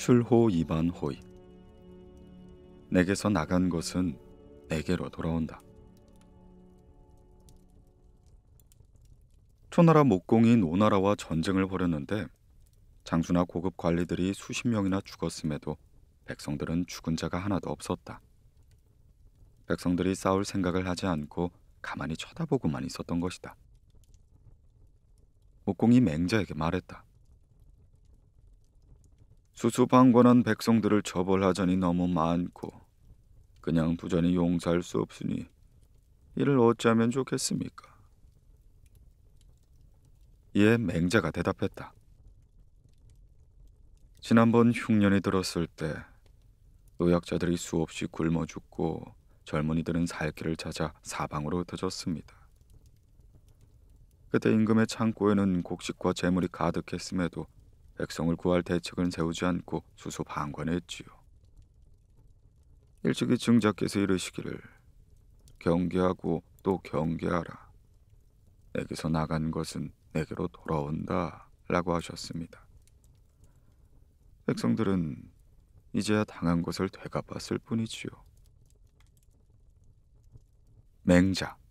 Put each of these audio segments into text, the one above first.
출호 이반호이. 내게서 나간 것은 내게로 돌아온다. 초나라 목공이 노나라와 전쟁을 벌였는데 장수나 고급 관리들이 수십 명이나 죽었음에도 백성들은 죽은 자가 하나도 없었다. 백성들이 싸울 생각을 하지 않고 가만히 쳐다보고만 있었던 것이다. 목공이 맹자에게 말했다. 수수방관한 백성들을 처벌하자니 너무 많고 그냥 두자니 용서할 수 없으니 이를 어찌하면 좋겠습니까? 이에 맹자가 대답했다. 지난번 흉년이 들었을 때 노약자들이 수없이 굶어 죽고 젊은이들은 살 길을 찾아 사방으로 흩어졌습니다. 그때 임금의 창고에는 곡식과 재물이 가득했음에도 백성을 구할 대책을 세우지 않고 수수방관했지요. 일찍이 증자께서 이르시기를 경계하고 또 경계하라. 내게서 나간 것은 내게로 돌아온다 라고 하셨습니다. 백성들은 이제야 당한 것을 되갚았을 뿐이지요. 맹자.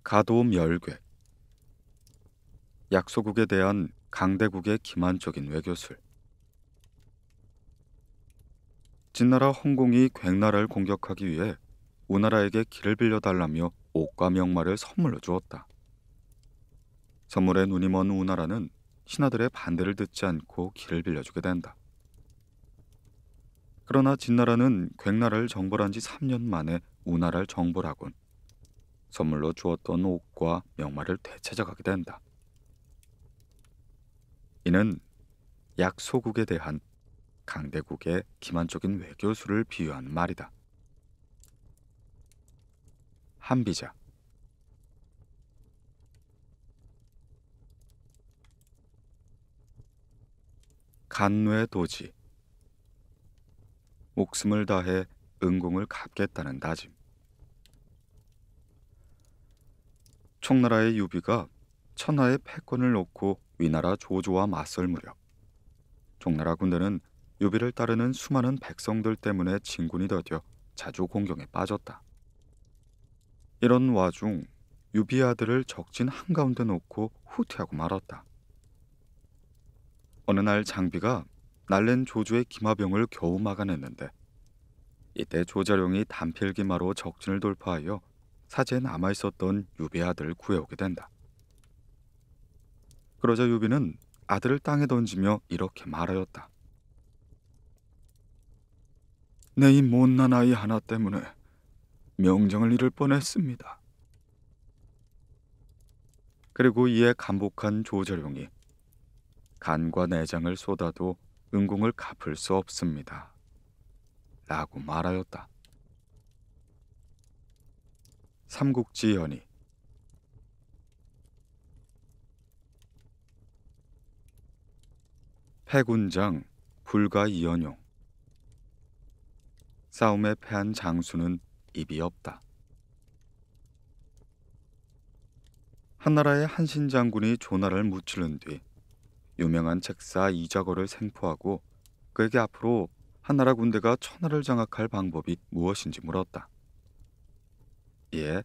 가도멸괴. 약소국에 대한 강대국의 기만적인 외교술. 진나라 홍공이 괭나라를 공격하기 위해 우나라에게 길을 빌려달라며 옷과 명마를 선물로 주었다. 선물에 눈이 먼 우나라는 신하들의 반대를 듣지 않고 길을 빌려주게 된다. 그러나 진나라는 괭나라를 정벌한 지 3년 만에 우나라를 정벌하곤 선물로 주었던 옷과 명마를 되찾아가게 된다. 이는 약소국에 대한 강대국의 기만적인 외교술을 비유한 말이다. 한비자. 간뇌도지. 목숨을 다해 은공을 갚겠다는 다짐. 총나라의 유비가 천하의 패권을 놓고 위나라 조조와 맞설 무렵 총나라 군대는 유비를 따르는 수많은 백성들 때문에 진군이 더뎌 자주 공경에 빠졌다. 이런 와중 유비의 아들을 적진 한가운데 놓고 후퇴하고 말았다. 어느 날 장비가 날랜 조조의 기마병을 겨우 막아냈는데 이때 조자룡이 단필기마로 적진을 돌파하여 사제에 남아있었던 유비의 아들을 구해오게 된다. 그러자 유비는 아들을 땅에 던지며 이렇게 말하였다. 내 이 못난 아이 하나 때문에 명정을 잃을 뻔했습니다. 그리고 이에 감복한 조자룡이 간과 내장을 쏟아도 은공을 갚을 수 없습니다. 라고 말하였다. 삼국지연의. 패군장 불가 이연용. 싸움에 패한 장수는 입이 없다. 한나라의 한신 장군이 조나라를 무찌른 뒤 유명한 책사 이자거를 생포하고 그에게 앞으로 한나라 군대가 천하를 장악할 방법이 무엇인지 물었다. 이에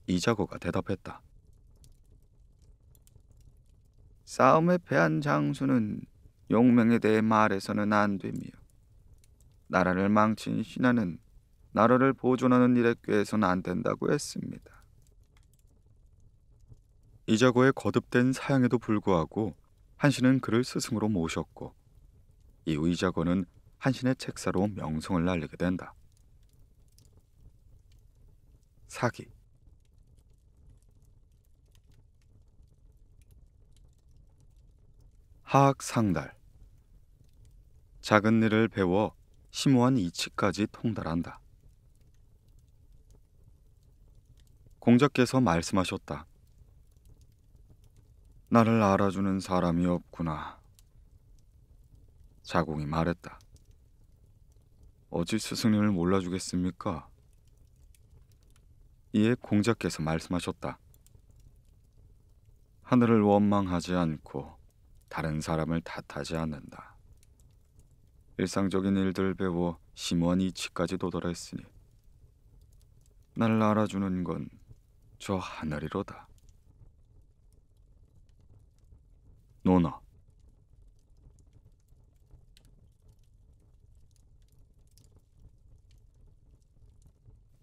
이자거가 대답했다. 싸움에 패한 장수는 용맹에 대해 말해서는 안 되며 나라를 망친 신하는 나라를 보존하는 일에 꾀해서는 안 된다고 했습니다. 이자거의 거듭된 사양에도 불구하고 한신은 그를 스승으로 모셨고 이후 이자거는 한신의 책사로 명성을 날리게 된다. 사기. 하악상달. 작은 일을 배워 심오한 이치까지 통달한다. 공자께서 말씀하셨다. 나를 알아주는 사람이 없구나. 자공이 말했다. 어찌 스승님을 몰라주겠습니까? 이에 공자께서 말씀하셨다. 하늘을 원망하지 않고 다른 사람을 탓하지 않는다. 일상적인 일들 배워 심오한 이치까지 도달했으니 날 알아주는 건 저 하늘이로다. 노나.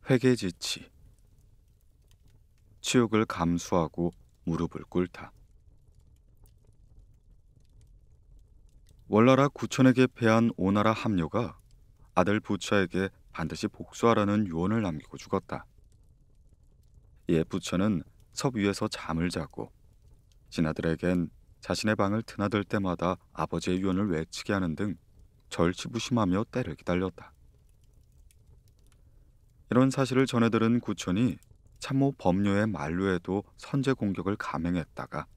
회개지치. 치욕을 감수하고 무릎을 꿇다. 월나라 구천에게 패한 오나라 함료가 아들 부처에게 반드시 복수하라는 유언을 남기고 죽었다. 이에 부처는 섭 위에서 잠을 자고 신하들에겐 자신의 방을 드나들 때마다 아버지의 유언을 외치게 하는 등 절치부심하며 때를 기다렸다. 이런 사실을 전해 들은 구천이 참모 법료의 만류에도 선제 공격을 감행했다가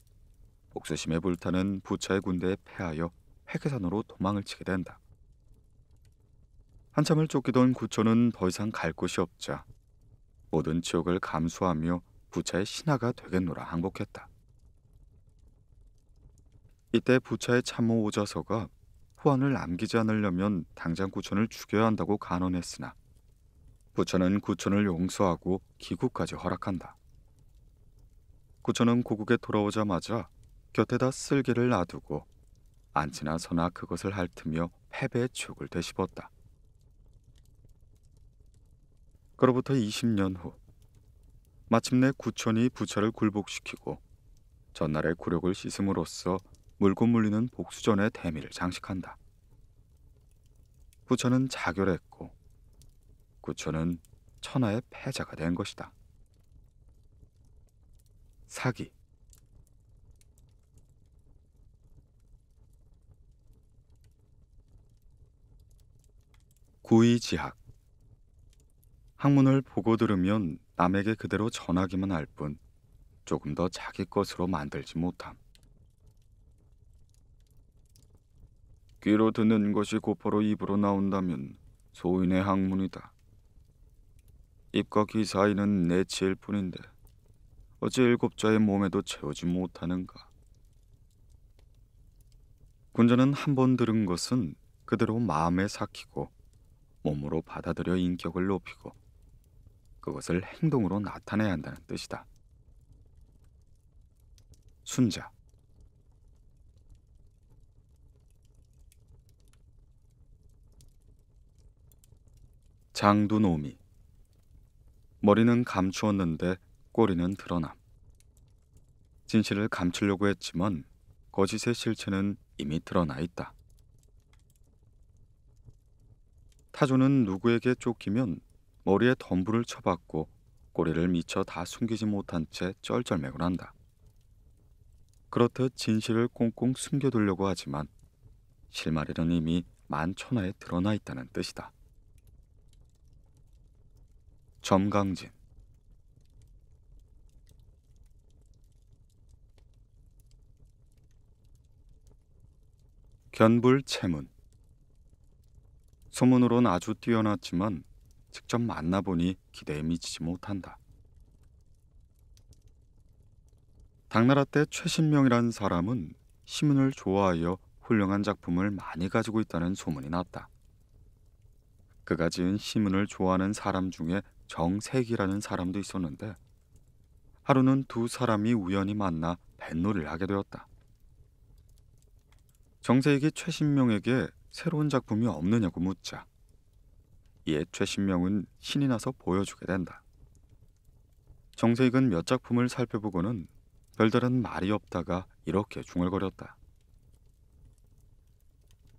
복수심에 불타는 부처의 군대에 패하여 회계산으로 도망을 치게 된다. 한참을 쫓기던 구천은 더 이상 갈 곳이 없자 모든 치욕을 감수하며 부처의 신하가 되겠노라 항복했다. 이때 부처의 참모 오자서가 후환을 남기지 않으려면 당장 구천을 죽여야 한다고 간언했으나 부처는 구천을 용서하고 기구까지 허락한다. 구천은 고국에 돌아오자마자 곁에다 쓸개를 놔두고 안치나 서나 그것을 핥으며 패배의 추억을 되씹었다. 그로부터 20년 후 마침내 구천이 부처를 굴복시키고 전날의 굴욕을 씻음으로써 물고 물리는 복수전의 대미를 장식한다. 부처는 자결했고 구천은 천하의 패자가 된 것이다. 사기. 구의지학. 학문을 보고 들으면 남에게 그대로 전하기만 할 뿐 조금 더 자기 것으로 만들지 못함. 귀로 듣는 것이 곧바로 입으로 나온다면 소인의 학문이다. 입과 귀 사이는 내치일 뿐인데 어찌 7자의 몸에도 채우지 못하는가. 군자는 한 번 들은 것은 그대로 마음에 삭히고 몸으로 받아들여 인격을 높이고 그것을 행동으로 나타내야 한다는 뜻이다. 순자. 장두노미. 머리는 감추었는데 꼬리는 드러남. 진실을 감추려고 했지만 거짓의 실체는 이미 드러나 있다. 타조는 누구에게 쫓기면 머리에 덤불을 쳐박고 꼬리를 미처 다 숨기지 못한 채 쩔쩔매곤 한다. 그렇듯 진실을 꽁꽁 숨겨두려고 하지만 실마리는 이미 만천하에 드러나 있다는 뜻이다. 점강진. 견불체문. 소문으론 아주 뛰어났지만 직접 만나보니 기대에 미치지 못한다. 당나라 때 최신명이란 사람은 시문을 좋아하여 훌륭한 작품을 많이 가지고 있다는 소문이 났다. 그가 지은 시문을 좋아하는 사람 중에 정색이라는 사람도 있었는데 하루는 두 사람이 우연히 만나 뱃놀이를 하게 되었다. 정색이 최신명에게 새로운 작품이 없느냐고 묻자 이에 최신명은 신이 나서 보여주게 된다. 정색은 몇 작품을 살펴보고는 별다른 말이 없다가 이렇게 중얼거렸다.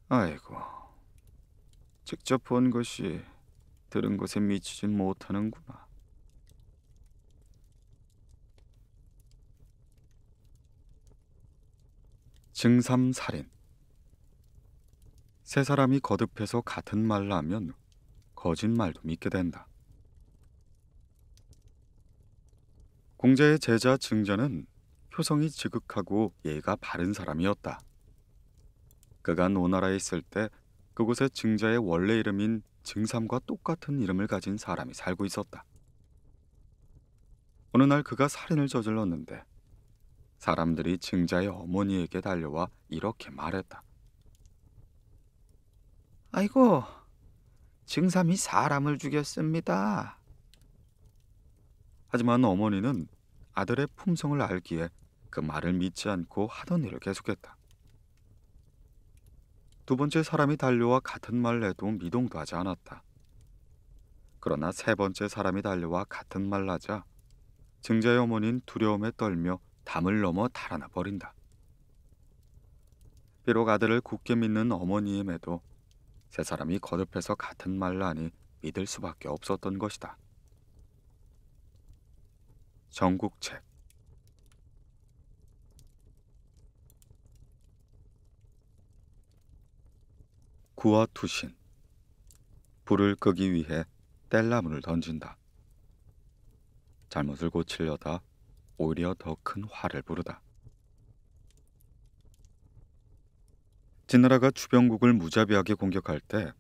아이고, 직접 본 것이 들은 것에 미치진 못하는구나. 증삼살인. 세 사람이 거듭해서 같은 말을 하면 거짓말도 믿게 된다. 공자의 제자 증자는 효성이 지극하고 예가 바른 사람이었다. 그가 노나라에 있을 때 그곳에 증자의 원래 이름인 증삼과 똑같은 이름을 가진 사람이 살고 있었다. 어느 날 그가 살인을 저질렀는데 사람들이 증자의 어머니에게 달려와 이렇게 말했다. 아이고, 증삼이 사람을 죽였습니다. 하지만 어머니는 아들의 품성을 알기에 그 말을 믿지 않고 하던 일을 계속했다. 두 번째 사람이 달려와 같은 말을 해도 미동도 하지 않았다. 그러나 세 번째 사람이 달려와 같은 말을 하자 증자의 어머니는 두려움에 떨며 담을 넘어 달아나 버린다. 비록 아들을 굳게 믿는 어머니임에도 세 사람이 거듭해서 같은 말을 하니 믿을 수밖에 없었던 것이다. 전국책. 구와 투신. 불을 끄기 위해 뗄나무를 던진다. 잘못을 고치려다 오히려 더 큰 화를 부르다. 진나라가 주변국을 무자비하게 공격할 때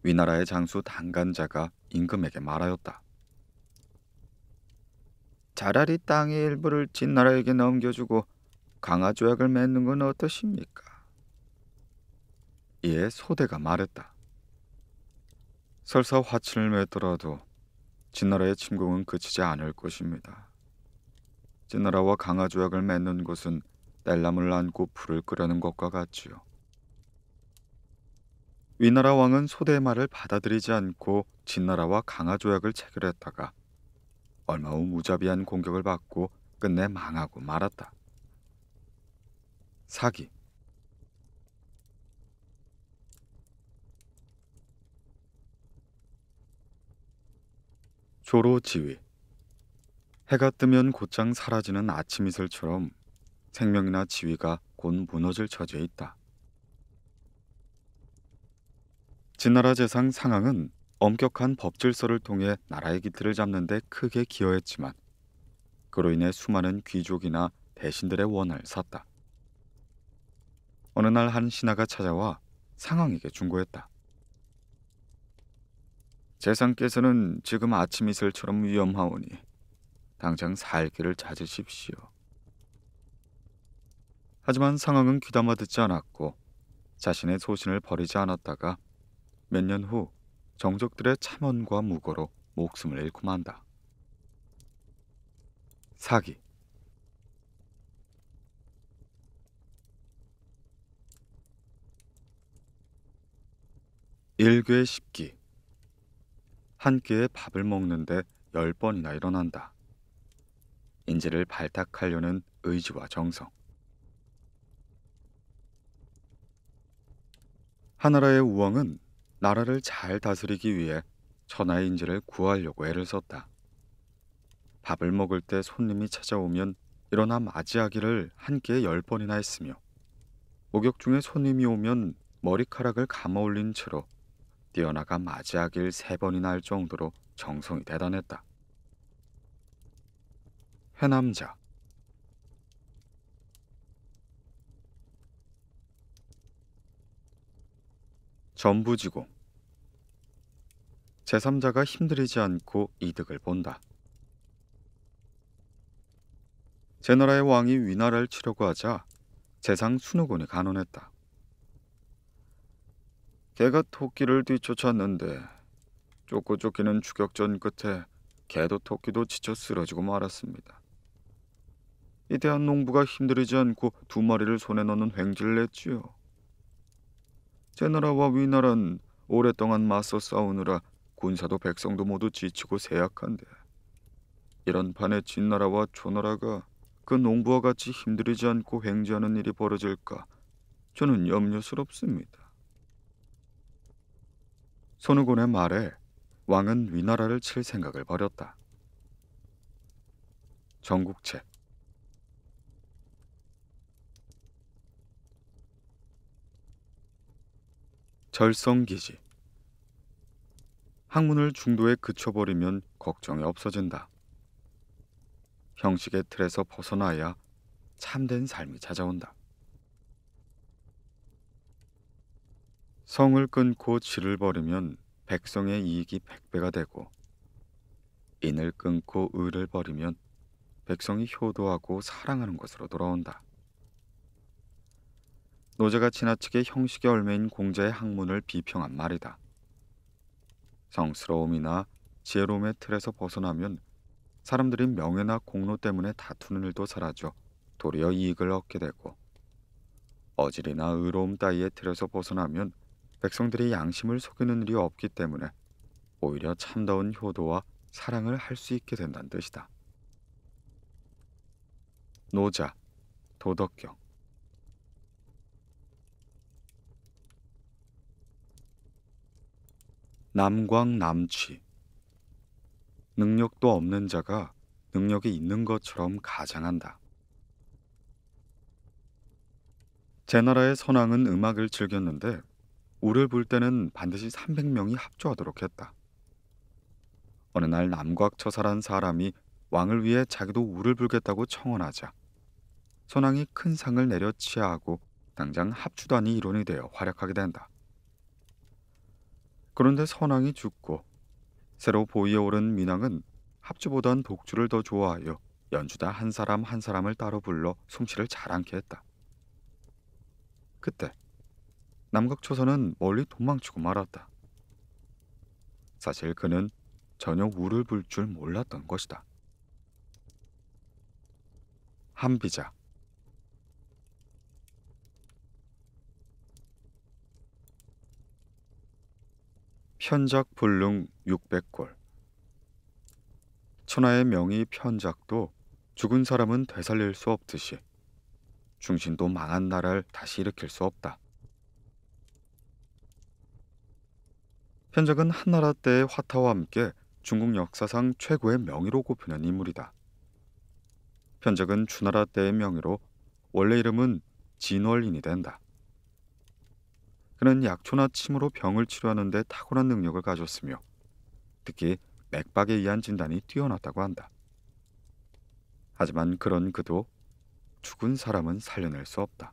위나라의 장수 단간자가 임금에게 말하였다. 차라리 땅의 일부를 진나라에게 넘겨주고 강화 조약을 맺는 건 어떠십니까? 이에 소대가 말했다. 설사 화친을 맺더라도 진나라의 침공은 그치지 않을 것입니다. 진나라와 강화 조약을 맺는 것은 뗄나무를 안고 불을 끄려는 것과 같지요. 위나라 왕은 소대의 말을 받아들이지 않고 진나라와 강화 조약을 체결했다가 얼마 후 무자비한 공격을 받고 끝내 망하고 말았다. 사기. 조로지위. 해가 뜨면 곧장 사라지는 아침 이슬처럼 생명이나 지위가 곧 무너질 처지에 있다. 진나라 재상 상황은 엄격한 법질서를 통해 나라의 기틀을 잡는 데 크게 기여했지만 그로 인해 수많은 귀족이나 대신들의 원한을 샀다. 어느 날 한 신하가 찾아와 상황에게 충고했다. 재상께서는 지금 아침 이슬처럼 위험하오니 당장 살길을 찾으십시오. 하지만 상황은 귀담아 듣지 않았고 자신의 소신을 버리지 않았다가 몇 년 후 정적들의 참언과 무고로 목숨을 잃고 만다. 사기. 일괴 십기. 한 끼에 밥을 먹는데 10번이나 일어난다. 인지를 발탁하려는 의지와 정성. 하나라의 우왕은 나라를 잘 다스리기 위해 천하의 인지를 구하려고 애를 썼다. 밥을 먹을 때 손님이 찾아오면 일어나 맞이하기를 한 끼에 10번이나 했으며 목욕 중에 손님이 오면 머리카락을 감아 올린 채로 뛰어나가 맞이하길 3번이나 할 정도로 정성이 대단했다. 회남자. 전부지공. 제3자가 힘들이지 않고 이득을 본다. 제나라의 왕이 위나라를 치려고 하자 재상 순후군이 간언했다. 개가 토끼를 뒤쫓았는데 쫓고 쫓기는 추격전 끝에 개도 토끼도 지쳐 쓰러지고 말았습니다. 이대한 농부가 힘들이지 않고 2마리를 손에 넣는 횡재를 냈지요. 제나라와 위나라는 오랫동안 맞서 싸우느라 군사도 백성도 모두 지치고 쇠약한데 이런 판에 진나라와 초나라가 그 농부와 같이 힘들이지 않고 횡재하는 일이 벌어질까 저는 염려스럽습니다. 손후곤의 말에 왕은 위나라를 칠 생각을 버렸다. 전국책. 절성기지. 학문을 중도에 그쳐버리면 걱정이 없어진다. 형식의 틀에서 벗어나야 참된 삶이 찾아온다. 성을 끊고 질을 버리면 백성의 이익이 100배가 되고 인을 끊고 의를 버리면 백성이 효도하고 사랑하는 것으로 돌아온다. 노제가 지나치게 형식의 얼매인 공자의 학문을 비평한 말이다. 성스러움이나 지혜로움의 틀에서 벗어나면 사람들이 명예나 공로 때문에 다투는 일도 사라져 도리어 이익을 얻게 되고, 어질이나 의로움 따위의 틀에서 벗어나면 백성들이 양심을 속이는 일이 없기 때문에 오히려 참다운 효도와 사랑을 할 수 있게 된다는 뜻이다. 노자, 도덕경. 남광남취. 능력도 없는 자가 능력이 있는 것처럼 가장한다. 제 나라의 선왕은 음악을 즐겼는데 우를 불 때는 반드시 300명이 합주하도록 했다. 어느 날 남곽처사란 사람이 왕을 위해 자기도 우를 불겠다고 청원하자 선왕이 큰 상을 내려 치하하고 당장 합주단이 일원이 되어 활약하게 된다. 그런데 선왕이 죽고 새로 보위에 오른 민왕은 합주보단 독주를 더 좋아하여 연주자 한 사람 한 사람을 따로 불러 솜씨를 잘 않게 했다. 그때 남극초선은 멀리 도망치고 말았다. 사실 그는 전혀 우를 불 줄 몰랐던 것이다. 한비자. 편작 불능 600골. 천하의 명의 편작도 죽은 사람은 되살릴 수 없듯이 중신도 망한 나라를 다시 일으킬 수 없다. 편작은 한나라 때의 화타와 함께 중국 역사상 최고의 명의로 꼽히는 인물이다. 편작은 주나라 때의 명의로 원래 이름은 진월인이 된다. 그는 약초나 침으로 병을 치료하는 데 탁월한 능력을 가졌으며 특히 맥박에 의한 진단이 뛰어났다고 한다. 하지만 그런 그도 죽은 사람은 살려낼 수 없다.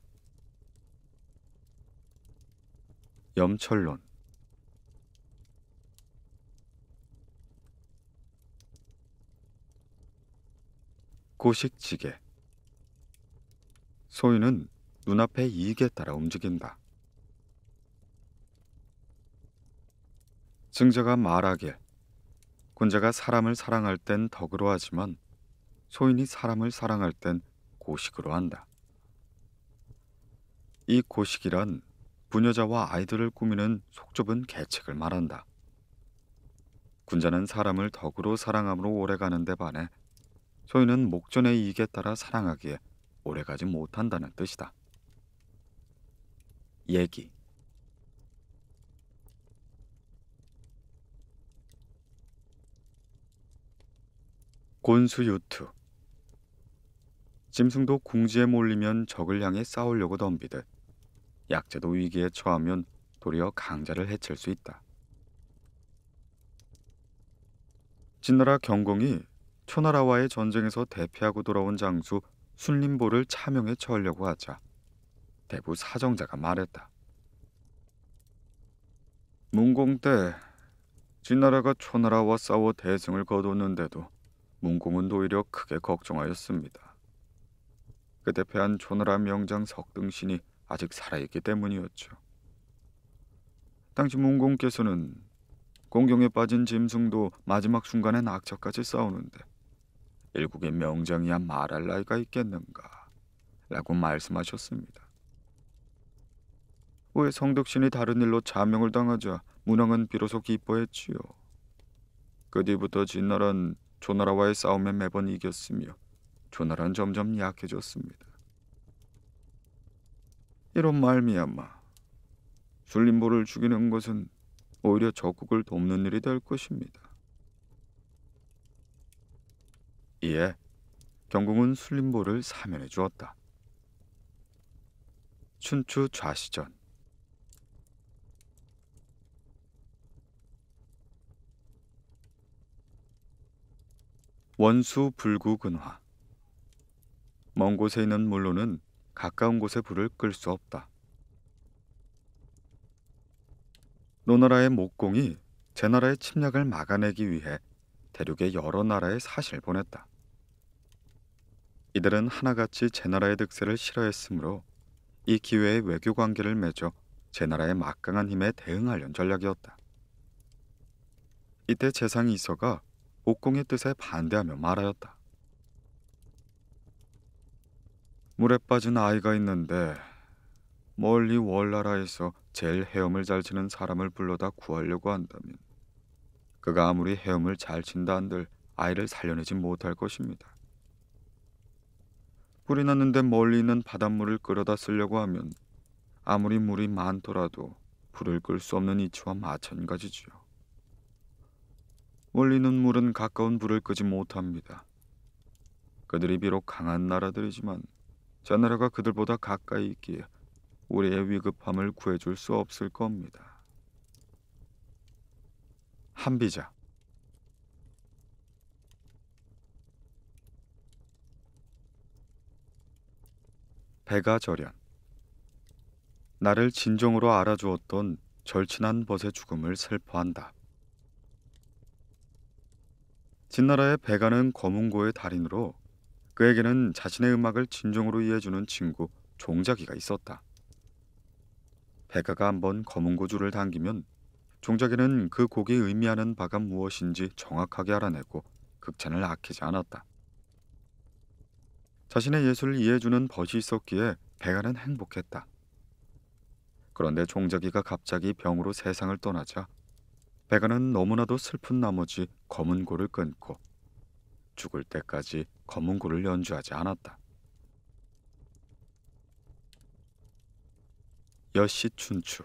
염철론. 고식지계. 소유는 눈앞의 이익에 따라 움직인다. 증자가 말하길 군자가 사람을 사랑할 땐 덕으로 하지만 소인이 사람을 사랑할 땐 고식으로 한다. 이 고식이란 부녀자와 아이들을 꾸미는 속 좁은 계책을 말한다. 군자는 사람을 덕으로 사랑함으로 오래가는 데 반해 소인은 목전의 이익에 따라 사랑하기에 오래가지 못한다는 뜻이다. 얘기. 곤수유투. 짐승도 궁지에 몰리면 적을 향해 싸우려고 덤비듯 약자도 위기에 처하면 도리어 강자를 해칠 수 있다. 진나라 경공이 초나라와의 전쟁에서 대피하고 돌아온 장수 순림보를 차명에 처하려고 하자 대부 사정자가 말했다. 문공 때 진나라가 초나라와 싸워 대승을 거뒀는데도 문공은 오히려 크게 걱정하였습니다. 그때 패한 초나라 명장 석등신이 아직 살아있기 때문이었죠. 당시 문공께서는 공경에 빠진 짐승도 마지막 순간에 낙처까지 싸우는데 일국의 명장이야 말할 나이가 있겠는가 라고 말씀하셨습니다. 후에 성덕신이 다른 일로 자명을 당하자 문왕은 비로소 기뻐했지요. 그 뒤부터 진나라는 초나라와의 싸움에 매번 이겼으며 초나라는 점점 약해졌습니다. 이런 말미암아 순림보를 죽이는 것은 오히려 적국을 돕는 일이 될 것입니다. 이에 경공은 순림보를 사면해 주었다. 춘추 좌시전. 원수 불구근화. 먼 곳에 있는 물로는 가까운 곳에 불을 끌 수 없다. 노나라의 목공이 제나라의 침략을 막아내기 위해 대륙의 여러 나라에 사신을 보냈다. 이들은 하나같이 제나라의 득세를 싫어했으므로 이 기회에 외교 관계를 맺어 제나라의 막강한 힘에 대응하려는 전략이었다. 이때 재상이 이서가 복공의 뜻에 반대하며 말하였다. 물에 빠진 아이가 있는데 멀리 월나라에서 제일 헤엄을 잘 치는 사람을 불러다 구하려고 한다면 그가 아무리 헤엄을 잘 친다 한들 아이를 살려내지 못할 것입니다. 불이 났는데 멀리 있는 바닷물을 끌어다 쓰려고 하면 아무리 물이 많더라도 불을 끌 수 없는 이치와 마찬가지지요. 멀리 있는 물은 가까운 불을 끄지 못합니다. 그들이 비록 강한 나라들이지만 저 나라가 그들보다 가까이 있기에 우리의 위급함을 구해줄 수 없을 겁니다. 한비자. 배가절연. 나를 진정으로 알아주었던 절친한 벗의 죽음을 슬퍼한다. 진나라의 배가는 거문고의 달인으로 그에게는 자신의 음악을 진정으로 이해해주는 친구 종자기가 있었다. 배가가 한번 거문고 줄을 당기면 종자기는 그 곡이 의미하는 바가 무엇인지 정확하게 알아내고 극찬을 아끼지 않았다. 자신의 예술을 이해해주는 벗이 있었기에 배가는 행복했다. 그런데 종자기가 갑자기 병으로 세상을 떠나자 배가는 너무나도 슬픈 나머지 거문고를 끊고 죽을 때까지 거문고를 연주하지 않았다. 여시춘추.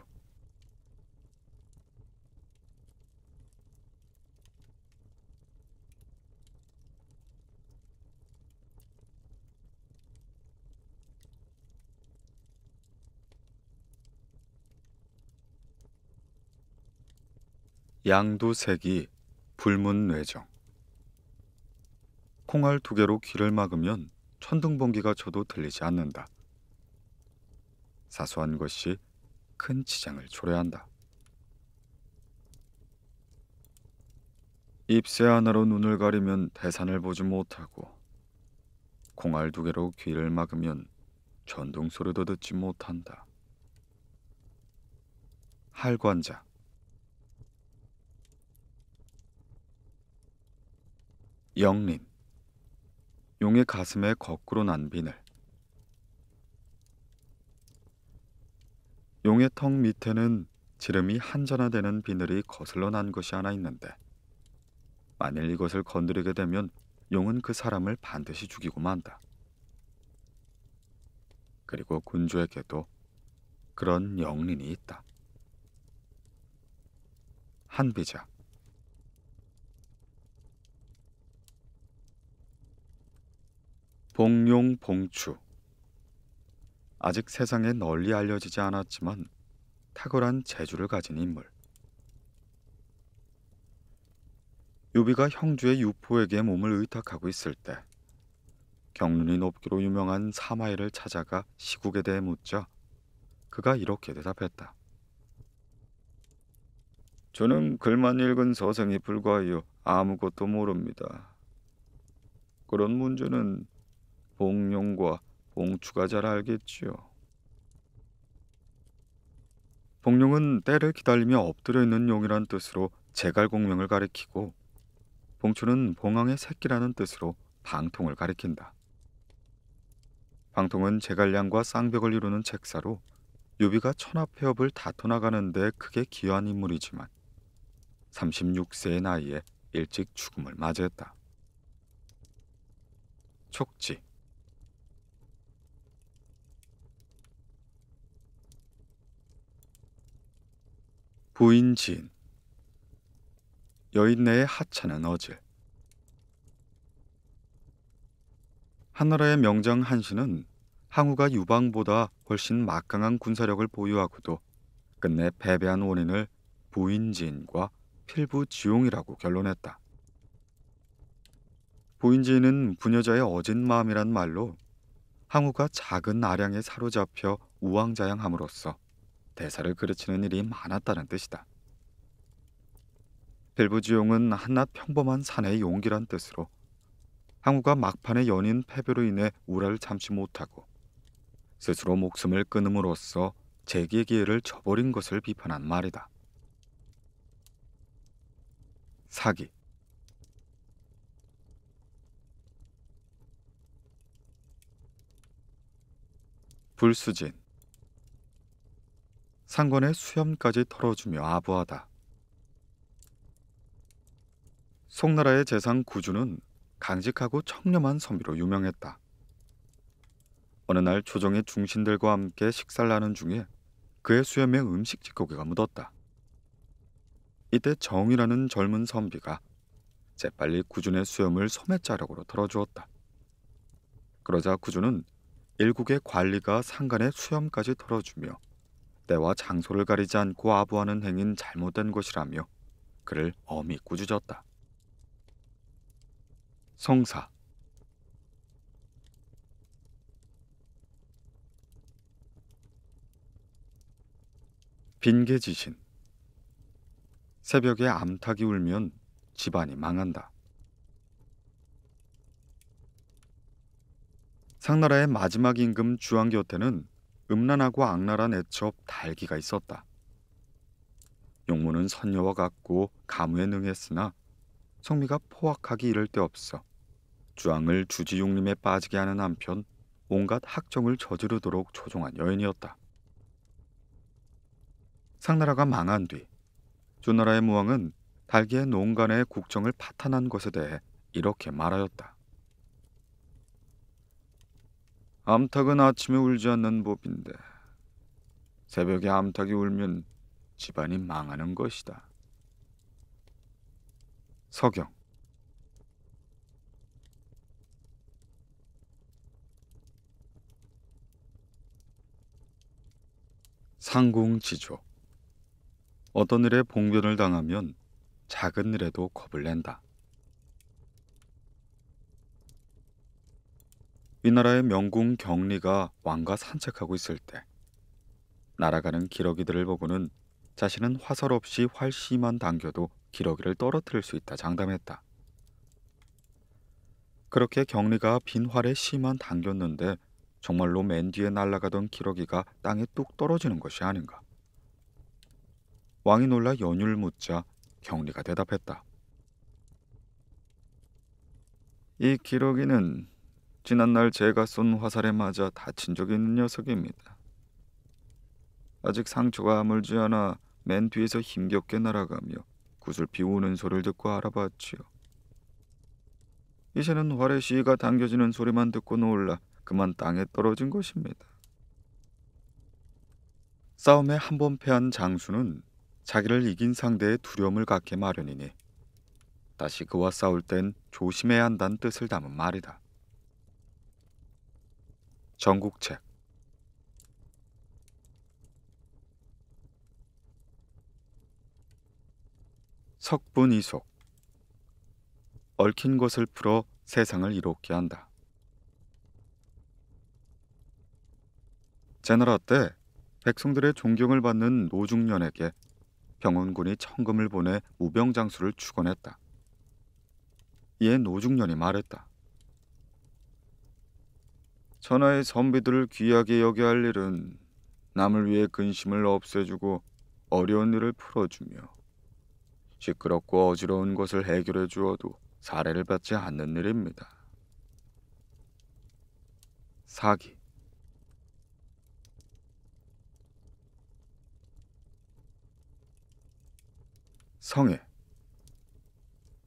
양두색이 불문뇌정. 콩알 2개로 귀를 막으면 천둥번개가 쳐도 들리지 않는다. 사소한 것이 큰 지장을 초래한다. 잎새 하나로 눈을 가리면 대산을 보지 못하고 콩알 2개로 귀를 막으면 전동 소리도 듣지 못한다. 할관자. 영린. 용의 가슴에 거꾸로 난 비늘. 용의 턱 밑에는 지름이 한자나 되는 비늘이 거슬러 난 것이 하나 있는데 만일 이것을 건드리게 되면 용은 그 사람을 반드시 죽이고 만다. 그리고 군주에게도 그런 영린이 있다. 한비자. 봉용 봉추. 아직 세상에 널리 알려지지 않았지만 탁월한 재주를 가진 인물. 유비가 형주의 유포에게 몸을 의탁하고 있을 때 경륜이 높기로 유명한 사마이를 찾아가 시국에 대해 묻자 그가 이렇게 대답했다. 저는 글만 읽은 서성이 불과하여 아무것도 모릅니다. 그런 문제는 봉용과 봉추가 잘 알겠지요. 봉용은 때를 기다리며 엎드려 있는 용이란 뜻으로 제갈공명을 가리키고 봉추는 봉황의 새끼라는 뜻으로 방통을 가리킨다. 방통은 제갈량과 쌍벽을 이루는 책사로 유비가 천하폐업을 다퉈나가는데 크게 기여한 인물이지만 36세의 나이에 일찍 죽음을 맞이했다. 촉지. 부인 지인. 여인네의 하찮은 어질. 한나라의 명장 한신은 항우가 유방보다 훨씬 막강한 군사력을 보유하고도 끝내 패배한 원인을 부인지인과 필부지용이라고 결론했다. 부인지인은 부녀자의 어진 마음이란 말로 항우가 작은 아량에 사로잡혀 우왕좌양함으로써 대사를 그르치는 일이 많았다는 뜻이다. 필부지용은 한낱 평범한 사내의 용기란 뜻으로 항우가 막판에 연인 패배로 인해 우라를 참지 못하고 스스로 목숨을 끊음으로써 재기의 기회를 저버린 것을 비판한 말이다. 사기. 불수진. 상관의 수염까지 털어주며 아부하다. 송나라의 재상 구주는 강직하고 청렴한 선비로 유명했다. 어느 날 조정의 중신들과 함께 식사를 하는 중에 그의 수염에 음식 찌꺼기가 묻었다. 이때 정이라는 젊은 선비가 재빨리 구준의 수염을 소매자락으로 털어주었다. 그러자 구준은 일국의 관리가 상관의 수염까지 털어주며 때와 장소를 가리지 않고 아부하는 행위는 잘못된 것이라며 그를 엄히 꾸짖었다. 성사. 빈개지신. 새벽에 암탉이 울면 집안이 망한다. 상나라의 마지막 임금 주왕 곁에는 음란하고 악랄한 애첩 달기가 있었다. 용모는 선녀와 같고 가무에 능했으나 성미가 포악하기 이를 데 없어 주왕을 주지용림에 빠지게 하는 한편 온갖 학정을 저지르도록 조종한 여인이었다. 상나라가 망한 뒤 주나라의 무왕은 달기의 농간의 국정을 파탄한 것에 대해 이렇게 말하였다. 암탉은 아침에 울지 않는 법인데 새벽에 암탉이 울면 집안이 망하는 것이다. 서경. 상공지조. 어떤 일에 봉변을 당하면 작은 일에도 겁을 낸다. 위나라의 명궁 경리가 왕과 산책하고 있을 때 날아가는 기러기들을 보고는 자신은 화살 없이 활씨만 당겨도 기러기를 떨어뜨릴 수 있다 장담했다. 그렇게 경리가 빈 활에 씨만 당겼는데 정말로 맨 뒤에 날아가던 기러기가 땅에 뚝 떨어지는 것이 아닌가. 왕이 놀라 연유를 묻자 경리가 대답했다. 이 기러기는 지난날 제가 쏜 화살에 맞아 다친 적이 있는 녀석입니다. 아직 상처가 아물지 않아 맨 뒤에서 힘겹게 날아가며 구슬피 우는 소리를 듣고 알아봤지요. 이제는 활에 씨가 당겨지는 소리만 듣고 놀라 그만 땅에 떨어진 것입니다. 싸움에 한 번 패한 장수는 자기를 이긴 상대의 두려움을 갖게 마련이니 다시 그와 싸울 땐 조심해야 한다는 뜻을 담은 말이다. 전국책. 석분이속. 얽힌 것을 풀어 세상을 이롭게 한다. 제나라 때 백성들의 존경을 받는 노중련에게 병원군이 천금을 보내 무병장수를 축원했다. 이에 노중련이 말했다. 천하의 선비들을 귀하게 여겨야 할 일은 남을 위해 근심을 없애주고 어려운 일을 풀어주며 시끄럽고 어지러운 것을 해결해 주어도 사례를 받지 않는 일입니다. 사기. 성애.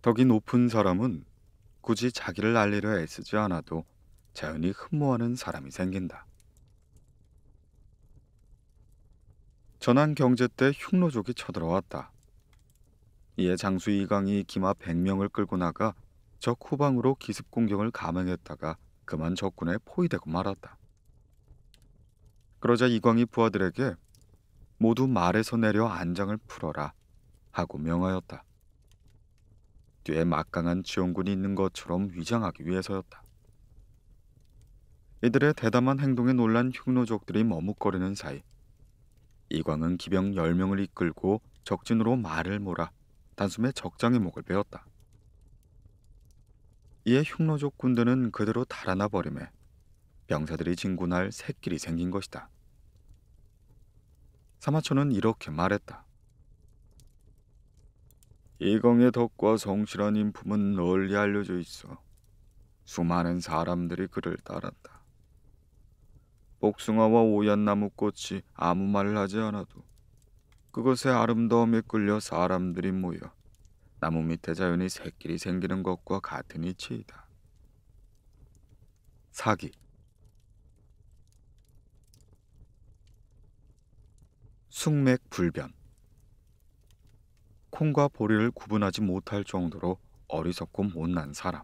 덕이 높은 사람은 굳이 자기를 알리려 애쓰지 않아도 자연히 흠모하는 사람이 생긴다. 전한 경제 때 흉노족이 쳐들어왔다. 이에 장수 이강이 기마 100명을 끌고 나가 적 후방으로 기습 공격을 감행했다가 그만 적군에 포위되고 말았다. 그러자 이광이 부하들에게 모두 말에서 내려 안장을 풀어라 하고 명하였다. 뒤에 막강한 지원군이 있는 것처럼 위장하기 위해서였다. 이들의 대담한 행동에 놀란 흉노족들이 머뭇거리는 사이 이광은 기병 10명을 이끌고 적진으로 말을 몰아 단숨에 적장의 목을 베었다. 이에 흉노족 군대는 그대로 달아나 버림에 병사들이 진군할 새길이 생긴 것이다. 사마초는 이렇게 말했다. 이공의 덕과 성실한 인품은 널리 알려져 있어. 수많은 사람들이 그를 따랐다. 복숭아와 오얏나무 꽃이 아무 말을 하지 않아도 그것의 아름다움에 끌려 사람들이 모여 나무 밑에 자연히 새길이 생기는 것과 같은 이치이다. 사기. 숙맥불변. 콩과 보리를 구분하지 못할 정도로 어리석고 못난 사람.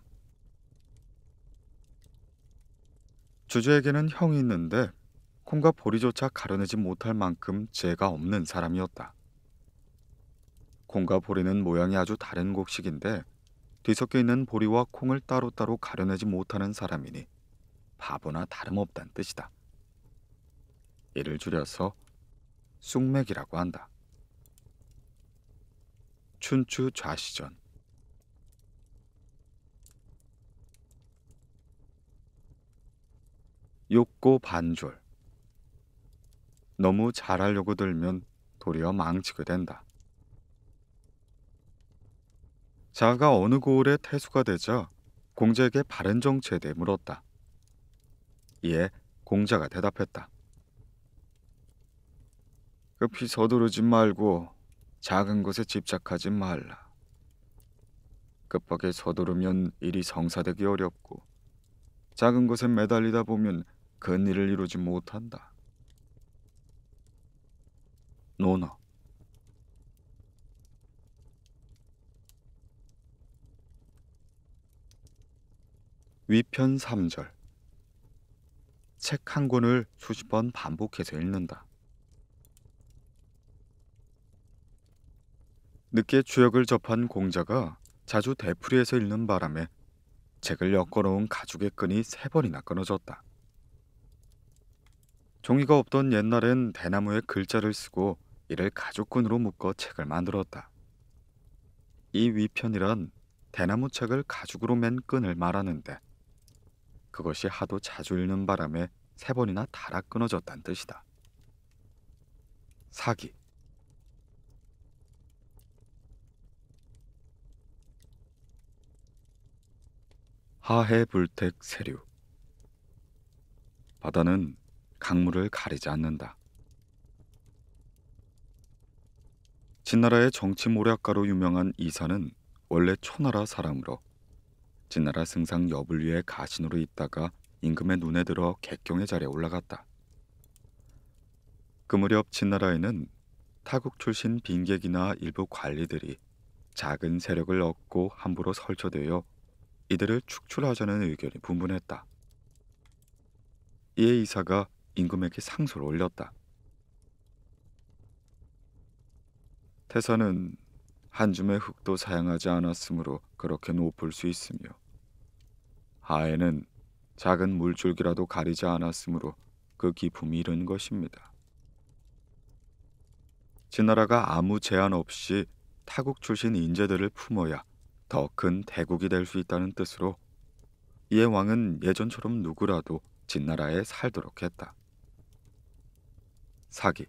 주주에게는 형이 있는데 콩과 보리조차 가려내지 못할 만큼 죄가 없는 사람이었다. 콩과 보리는 모양이 아주 다른 곡식인데 뒤섞여 있는 보리와 콩을 따로따로 가려내지 못하는 사람이니 바보나 다름없다는 뜻이다. 이를 줄여서 쑥맥이라고 한다. 춘추 좌시전. 욕고 반졸. 너무 잘하려고 들면 도리어 망치게 된다. 자가 어느 고을에 태수가 되자 공자에게 바른 정치에 대해 물었다. 이에 공자가 대답했다. 급히 서두르지 말고 작은 것에 집착하지 말라. 급하게 서두르면 일이 성사되기 어렵고 작은 것에 매달리다 보면 큰 일을 이루지 못한다. 논어. 위편 3절. 책 한 권을 수십 번 반복해서 읽는다. 늦게 주역을 접한 공자가 자주 되풀이해서 읽는 바람에 책을 엮어놓은 가죽의 끈이 3번이나 끊어졌다. 종이가 없던 옛날엔 대나무에 글자를 쓰고 이를 가죽끈으로 묶어 책을 만들었다. 이 위편이란 대나무 책을 가죽으로 맨 끈을 말하는데 그것이 하도 자주 읽는 바람에 3번이나 닳아 끊어졌다는 뜻이다. 사기. 하해 불택 세류. 바다는 강물을 가리지 않는다. 진나라의 정치 모략가로 유명한 이사는 원래 초나라 사람으로 진나라 승상 여불위의 가신으로 있다가 임금의 눈에 들어 객경의 자리에 올라갔다. 그 무렵 진나라에는 타국 출신 빈객이나 일부 관리들이 작은 세력을 얻고 함부로 설쳐되어 이들을 축출하자는 의견이 분분했다. 이에 이사가 임금에게 상소를 올렸다. 태산은 한 줌의 흙도 사용하지 않았으므로 그렇게 높을 수 있으며 하에는 작은 물줄기라도 가리지 않았으므로 그 기품이 이른 것입니다. 진나라가 아무 제한 없이 타국 출신 인재들을 품어야 더 큰 대국이 될 수 있다는 뜻으로 이에 왕은 예전처럼 누구라도 진나라에 살도록 했다. 사기.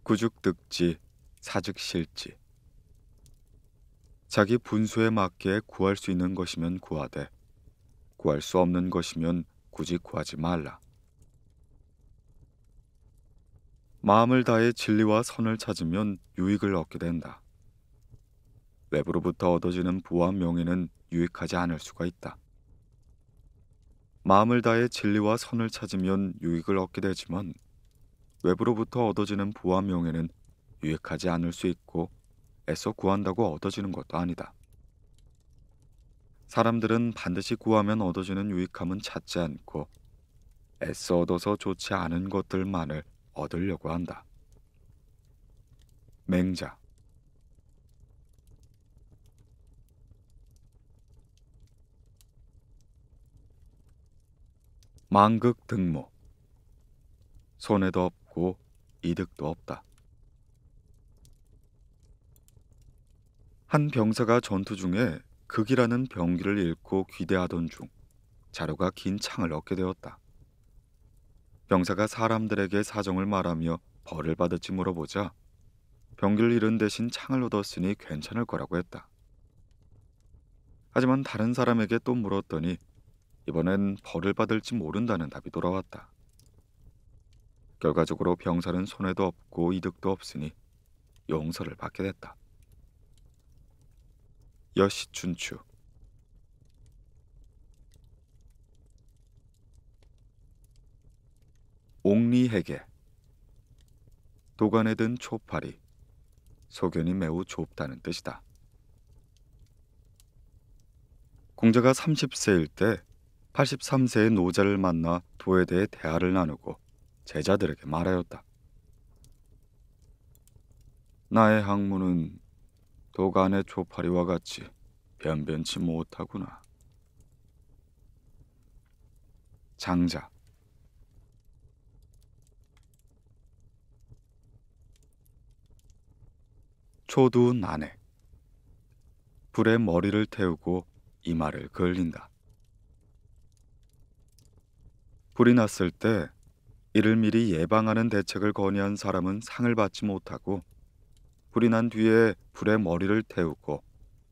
구죽득지, 사즉실지. 자기 분수에 맞게 구할 수 있는 것이면 구하되 구할 수 없는 것이면 굳이 구하지 말라. 마음을 다해 진리와 선을 찾으면 유익을 얻게 된다. 외부로부터 얻어지는 부와 명예는 유익하지 않을 수가 있다. 마음을 다해 진리와 선을 찾으면 유익을 얻게 되지만 외부로부터 얻어지는 부와 명예는 유익하지 않을 수 있고 애써 구한다고 얻어지는 것도 아니다. 사람들은 반드시 구하면 얻어지는 유익함은 찾지 않고 애써 얻어서 좋지 않은 것들만을 얻으려고 한다. 맹자. 망극등모. 손해도 없고 이득도 없다. 한 병사가 전투 중에 극이라는 병기를 잃고 귀대하던 중 자료가 긴 창을 얻게 되었다. 병사가 사람들에게 사정을 말하며 벌을 받을지 물어보자 병기를 잃은 대신 창을 얻었으니 괜찮을 거라고 했다. 하지만 다른 사람에게 또 물었더니 이번엔 벌을 받을지 모른다는 답이 돌아왔다. 결과적으로 병사는 손해도 없고 이득도 없으니 용서를 받게 됐다. 여시춘추. 옥리해계. 도관에 든 초파리. 소견이 매우 좁다는 뜻이다. 공자가 30세일 때 83세의 노자를 만나 도에 대해 대화를 나누고 제자들에게 말하였다. 나의 학문은 도간의 초파리와 같이 변변치 못하구나. 장자. 초두 난해. 불에 머리를 태우고 이마를 그을린다. 불이 났을 때 이를 미리 예방하는 대책을 건의한 사람은 상을 받지 못하고 불이 난 뒤에 불에 머리를 태우고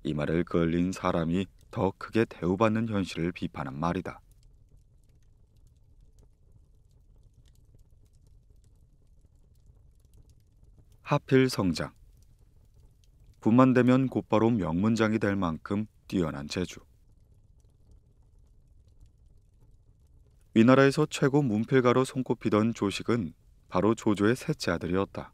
이마를 그을린 사람이 더 크게 대우받는 현실을 비판한 말이다. 하필 성장. 붓만 되면 곧바로 명문장이 될 만큼 뛰어난 재주. 위나라에서 최고 문필가로 손꼽히던 조식은 바로 조조의 셋째 아들이었다.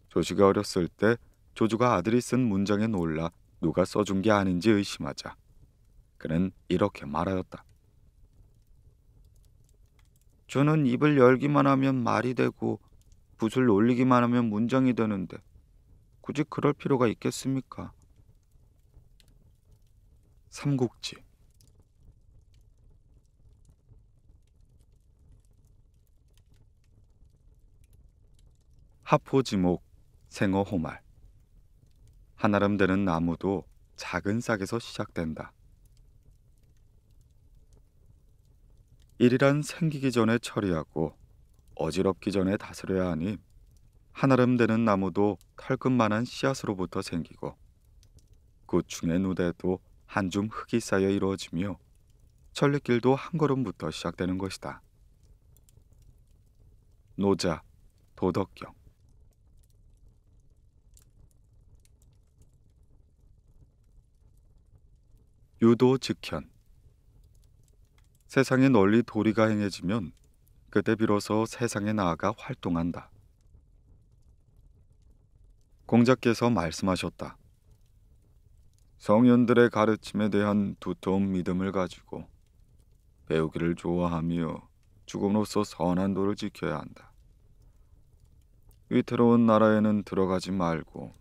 조식이 어렸을 때 조조가 아들이 쓴 문장에 놀라 누가 써준 게 아닌지 의심하자 그는 이렇게 말하였다. 저는 입을 열기만 하면 말이 되고 붓을 올리기만 하면 문장이 되는데 굳이 그럴 필요가 있겠습니까? 삼국지. 하포지목, 생어호말. 한아름 되는 나무도 작은 싹에서 시작된다. 일이란 생기기 전에 처리하고 어지럽기 전에 다스려야 하니 한아름 되는 나무도 털끝만한 씨앗으로부터 생기고 구충의 누대도 한 줌 흙이 쌓여 이루어지며 천리길도 한 걸음부터 시작되는 것이다. 노자, 도덕경. 유도직현. 세상에 널리 도리가 행해지면 그때 비로소 세상에 나아가 활동한다. 공자께서 말씀하셨다. 성현들의 가르침에 대한 두터운 믿음을 가지고 배우기를 좋아하며 죽음으로써 선한 도를 지켜야 한다. 위태로운 나라에는 들어가지 말고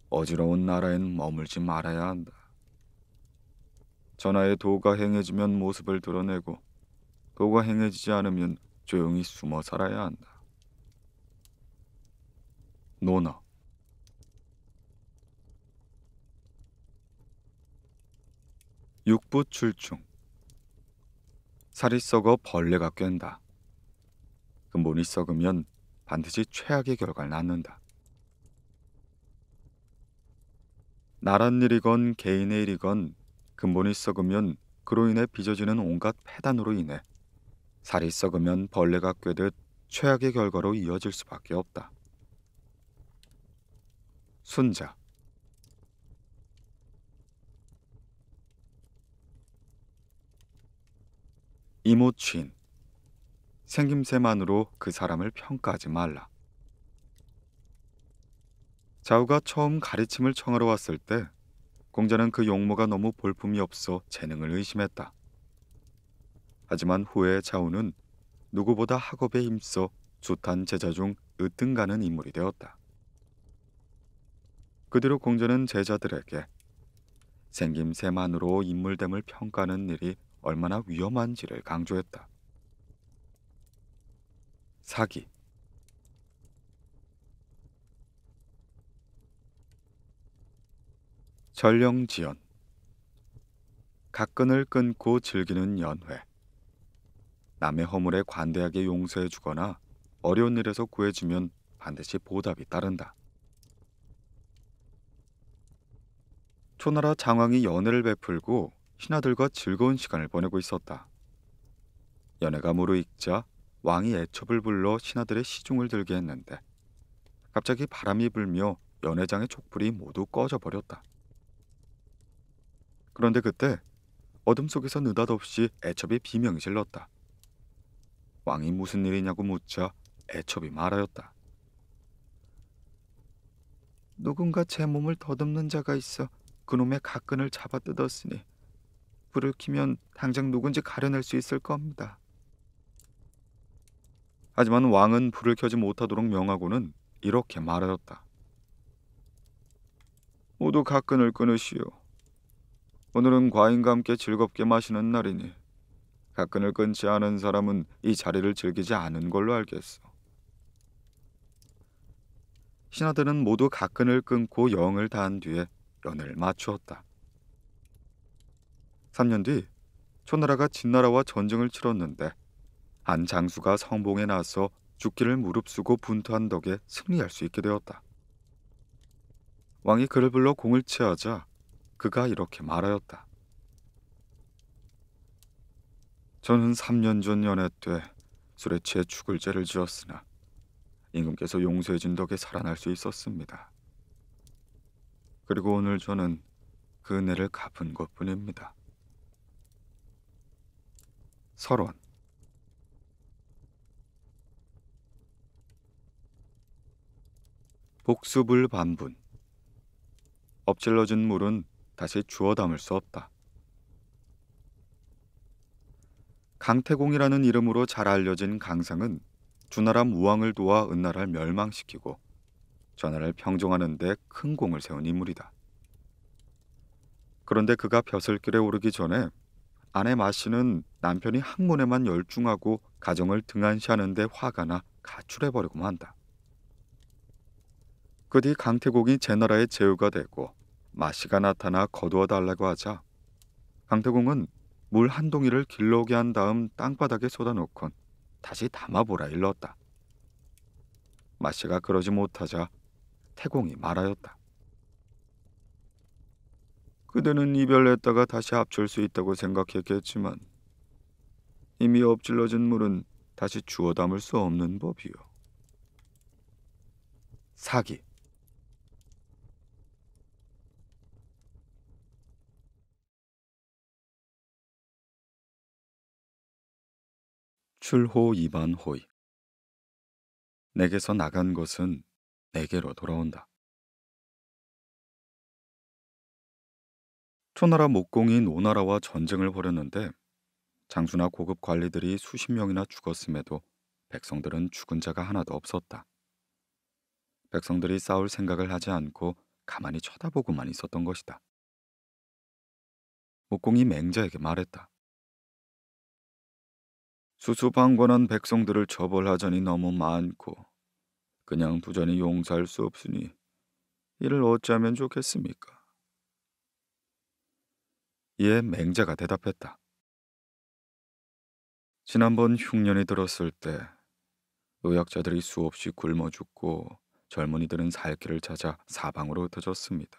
어지러운 나라엔 머물지 말아야 한다. 전하의 도가 행해지면 모습을 드러내고 도가 행해지지 않으면 조용히 숨어 살아야 한다. 논어. 육부출중. 살이 썩어 벌레가 꿰는다. 근본이 썩으면 반드시 최악의 결과를 낳는다. 나란 일이건 개인의 일이건 근본이 썩으면 그로 인해 빚어지는 온갖 폐단으로 인해 살이 썩으면 벌레가 꿰듯 최악의 결과로 이어질 수밖에 없다. 순자. 이모취인. 생김새만으로 그 사람을 평가하지 말라. 자우가 처음 가르침을 청하러 왔을 때 공자는 그 용모가 너무 볼품이 없어 재능을 의심했다. 하지만 후에 자우는 누구보다 학업에 힘써 숱한 제자 중 으뜸가는 인물이 되었다. 그 뒤로 공자는 제자들에게 생김새만으로 인물됨을 평가하는 일이 얼마나 위험한지를 강조했다. 사기. 전령지연, 각근을 끊고 즐기는 연회, 남의 허물에 관대하게 용서해주거나 어려운 일에서 구해주면 반드시 보답이 따른다. 초나라 장왕이 연회를 베풀고 신하들과 즐거운 시간을 보내고 있었다. 연회가 무르익자 왕이 애첩을 불러 신하들의 시중을 들게 했는데 갑자기 바람이 불며 연회장의 촛불이 모두 꺼져 버렸다. 그런데 그때 어둠 속에서 느닷없이 애첩이 비명이 질렀다. 왕이 무슨 일이냐고 묻자 애첩이 말하였다. 누군가 제 몸을 더듬는 자가 있어 그놈의 각근을 잡아 뜯었으니 불을 켜면 당장 누군지 가려낼 수 있을 겁니다. 하지만 왕은 불을 켜지 못하도록 명하고는 이렇게 말하였다. 모두 각근을 끊으시오. 오늘은 과인과 함께 즐겁게 마시는 날이니 각근을 끊지 않은 사람은 이 자리를 즐기지 않은 걸로 알겠소. 신하들은 모두 각근을 끊고 영을 다한 뒤에 연회를 마추었다. 3년 뒤 초나라가 진나라와 전쟁을 치렀는데 한 장수가 성봉에 나서 죽기를 무릅쓰고 분투한 덕에 승리할 수 있게 되었다. 왕이 그를 불러 공을 치하자 그가 이렇게 말하였다. 저는 3년 전 연회 때 술에 취해 죽을 죄를 지었으나 임금께서 용서해 준 덕에 살아날 수 있었습니다. 그리고 오늘 저는 그 은혜를 갚은 것뿐입니다. 설원. 복수불 반분. 엎질러진 물은 다시 주워 담을 수 없다. 강태공이라는 이름으로 잘 알려진 강상은 주나라 무왕을 도와 은나라를 멸망시키고 전하를 평정하는 데 큰 공을 세운 인물이다. 그런데 그가 벼슬길에 오르기 전에 아내 마씨는 남편이 학문에만 열중하고 가정을 등한시하는 데 화가 나 가출해버리고 만다. 그 뒤 강태공이 제나라의 제후가 되고 마씨가 나타나 거두어 달라고 하자 강태공은 물 한 동이를 길러오게 한 다음 땅바닥에 쏟아놓곤 다시 담아보라 일렀다. 마씨가 그러지 못하자 태공이 말하였다. 그대는 이별했다가 다시 합칠 수 있다고 생각했겠지만 이미 엎질러진 물은 다시 주워 담을 수 없는 법이요. 사기. 출호 이반호의. 내게서 나간 것은 내게로 돌아온다. 초나라 목공이 노나라와 전쟁을 벌였는데 장수나 고급 관리들이 수십 명이나 죽었음에도 백성들은 죽은 자가 하나도 없었다. 백성들이 싸울 생각을 하지 않고 가만히 쳐다보고만 있었던 것이다. 목공이 맹자에게 말했다. 수수방관한 백성들을 처벌하자니 너무 많고 그냥 두자니 용서할 수 없으니 이를 어찌하면 좋겠습니까? 이에 맹자가 대답했다. 지난번 흉년이 들었을 때 의학자들이 수없이 굶어 죽고 젊은이들은 살 길을 찾아 사방으로 흩어졌습니다.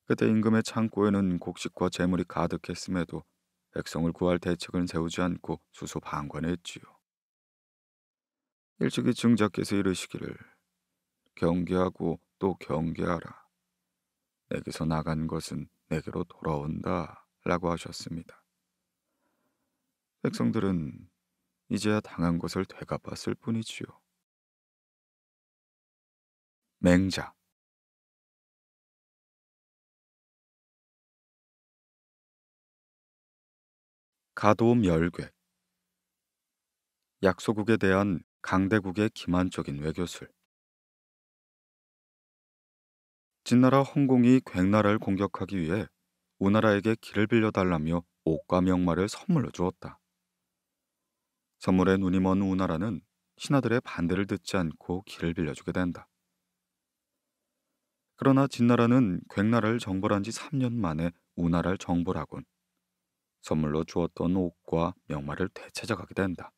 그때 임금의 창고에는 곡식과 재물이 가득했음에도 백성을 구할 대책을 세우지 않고 수수방관했지요. 일찍이 증자께서 이르시기를 경계하고 또 경계하라. 내게서 나간 것은 내게로 돌아온다 라고 하셨습니다. 백성들은 이제야 당한 것을 되갚았을 뿐이지요. 맹자. 가도멸괴. 약소국에 대한 강대국의 기만적인 외교술. 진나라 홍공이 괭나라를 공격하기 위해 우나라에게 길을 빌려달라며 옷과 명마를 선물로 주었다. 선물에 눈이 먼 우나라는 신하들의 반대를 듣지 않고 길을 빌려주게 된다. 그러나 진나라는 괭나라를 정벌한 지 3년 만에 우나라를 정벌하곤 선물로 주었던 옷과 명마를 되찾아가게 된다.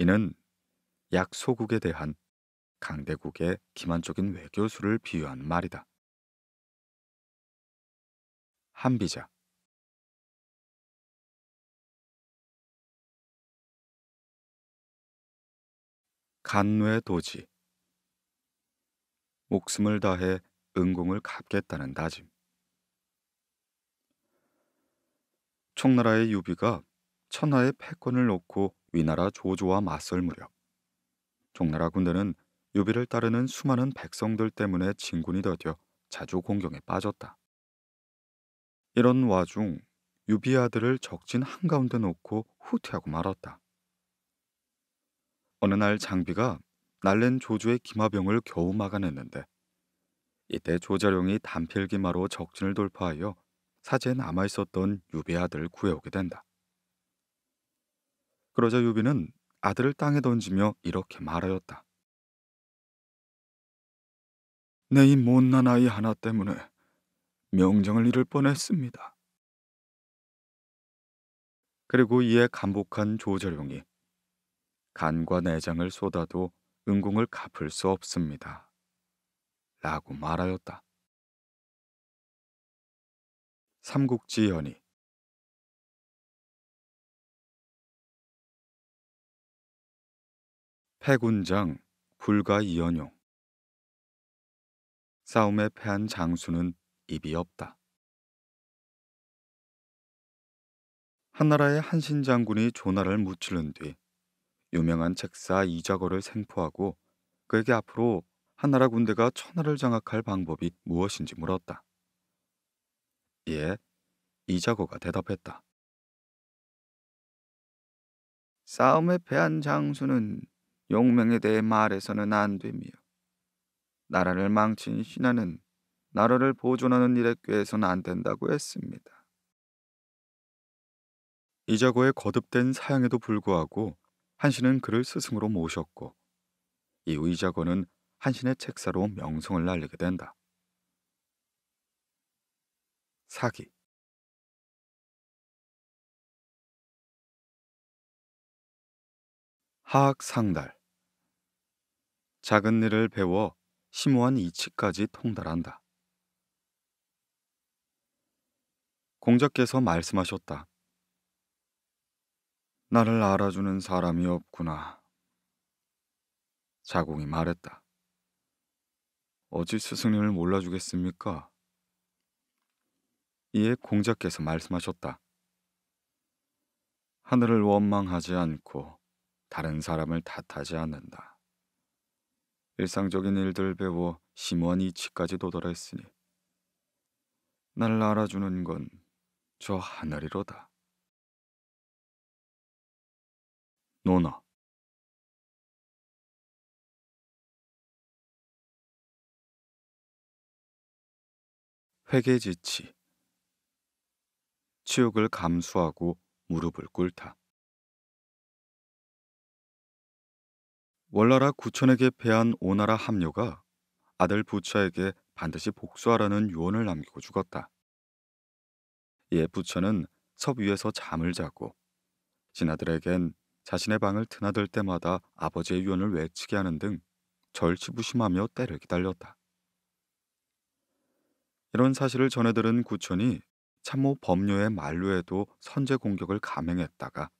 이는 약소국에 대한 강대국의 기만적인 외교수를 비유한 말이다. 한비자. 간뇌도지. 목숨을 다해 은공을 갚겠다는 다짐. 총나라의 유비가 천하의 패권을 놓고 위나라 조조와 맞설 무렵 총나라 군대는 유비를 따르는 수많은 백성들 때문에 진군이 더뎌 자주 공경에 빠졌다. 이런 와중 유비의 아들을 적진 한가운데 놓고 후퇴하고 말았다. 어느 날 장비가 날랜 조조의 기마병을 겨우 막아냈는데 이때 조자룡이 단필기마로 적진을 돌파하여 사제에 남아있었던 유비의 아들을 구해오게 된다. 그러자 유비는 아들을 땅에 던지며 이렇게 말하였다. 내 이 못난 아이 하나 때문에 명정을 잃을 뻔했습니다. 그리고 이에 감복한 조자룡이 간과 내장을 쏟아도 은공을 갚을 수 없습니다. 라고 말하였다. 삼국지연의. 패군장 불가 이연용. 싸움에 패한 장수는 입이 없다. 한나라의 한신 장군이 조나라를 무찌른 뒤 유명한 책사 이자거를 생포하고 그에게 앞으로 한나라 군대가 천하를 장악할 방법이 무엇인지 물었다. 이에 이자거가 대답했다. 싸움에 패한 장수는 용맹에 대해 말해서는 안 되며 나라를 망친 신하는 나라를 보존하는 일에 꾀해서는 안 된다고 했습니다. 이자고의 거듭된 사양에도 불구하고 한신은 그를 스승으로 모셨고 이후 이자고는 한신의 책사로 명성을 날리게 된다. 사기. 하악상달. 작은 일을 배워 심오한 이치까지 통달한다. 공자께서 말씀하셨다. 나를 알아주는 사람이 없구나. 자공이 말했다. 어찌 스승님을 몰라주겠습니까? 이에 공자께서 말씀하셨다. 하늘을 원망하지 않고 다른 사람을 탓하지 않는다. 일상적인 일들 배워 심오한 이치까지 도달했으니 나를 알아주는 건 저 하늘이로다. 논어. 회계지치. 치욕을 감수하고 무릎을 꿇다. 월나라 구천에게 패한 오나라 함료가 아들 부차에게 반드시 복수하라는 유언을 남기고 죽었다. 이에 부차는 섭 위에서 잠을 자고 신하들에겐 자신의 방을 드나들 때마다 아버지의 유언을 외치게 하는 등 절치부심하며 때를 기다렸다. 이런 사실을 전해 들은 구천이 참모 법료의 만류에도 선제 공격을 감행했다가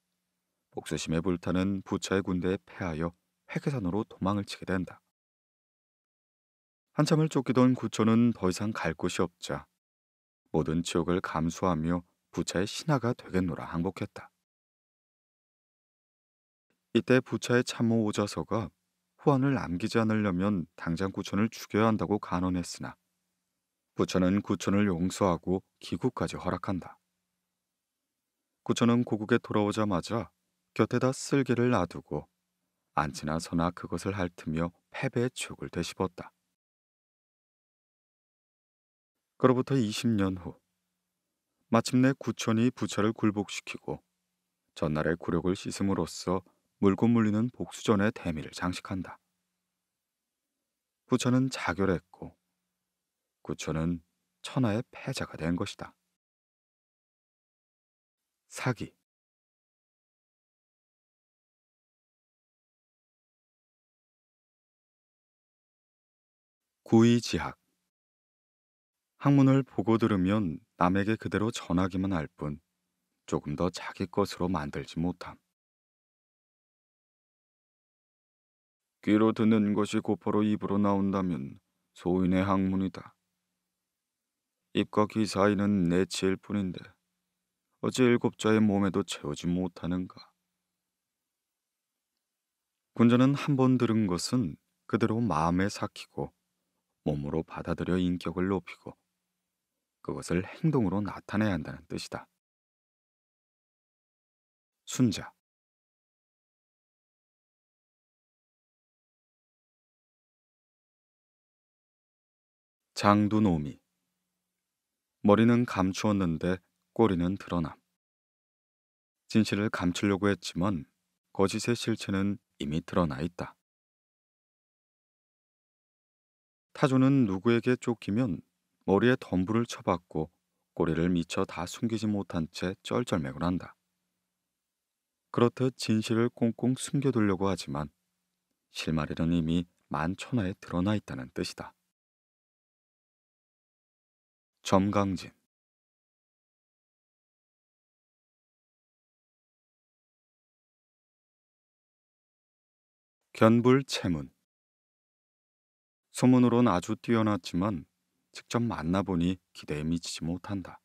복수심에 불타는 부차의 군대에 패하여 회계산으로 도망을 치게 된다. 한참을 쫓기던 구천은 더 이상 갈 곳이 없자 모든 치욕을 감수하며 부차의 신하가 되겠노라 항복했다. 이때 부차의 참모 오자서가 후환을 남기지 않으려면 당장 구천을 죽여야 한다고 간언했으나 부처는 구천을 용서하고 기구까지 허락한다. 구천은 고국에 돌아오자마자 곁에다 쓸개를 놔두고 안치나 서나 그것을 핥으며 패배의 추억을 되씹었다. 그로부터 20년 후 마침내 구천이 부차를 굴복시키고 전날의 굴욕을 씻음으로써 물고 물리는 복수전의 대미를 장식한다. 부처는 자결했고 구처는 천하의 패자가 된 것이다. 사기. 구의지학. 학문을 보고 들으면 남에게 그대로 전하기만 할 뿐 조금 더 자기 것으로 만들지 못함. 귀로 듣는 것이 곧바로 입으로 나온다면 소인의 학문이다. 입과 귀 사이는 내치일 뿐인데 어찌 일곱 자의 몸에도 채우지 못하는가. 군자는 한 번 들은 것은 그대로 마음에 삭히고 몸으로 받아들여 인격을 높이고 그것을 행동으로 나타내야 한다는 뜻이다. 순자. 장두노미. 머리는 감추었는데 꼬리는 드러남. 진실을 감추려고 했지만 거짓의 실체는 이미 드러나 있다. 타조는 누구에게 쫓기면 머리에 덤불을 쳐박고 꼬리를 미처 다 숨기지 못한 채 쩔쩔매고 한다. 그렇듯 진실을 꽁꽁 숨겨두려고 하지만 실마리는 이미 만천하에 드러나 있다는 뜻이다. 점강진. 견불체문. 소문으론 아주 뛰어났지만 직접 만나보니 기대에 미치지 못한다.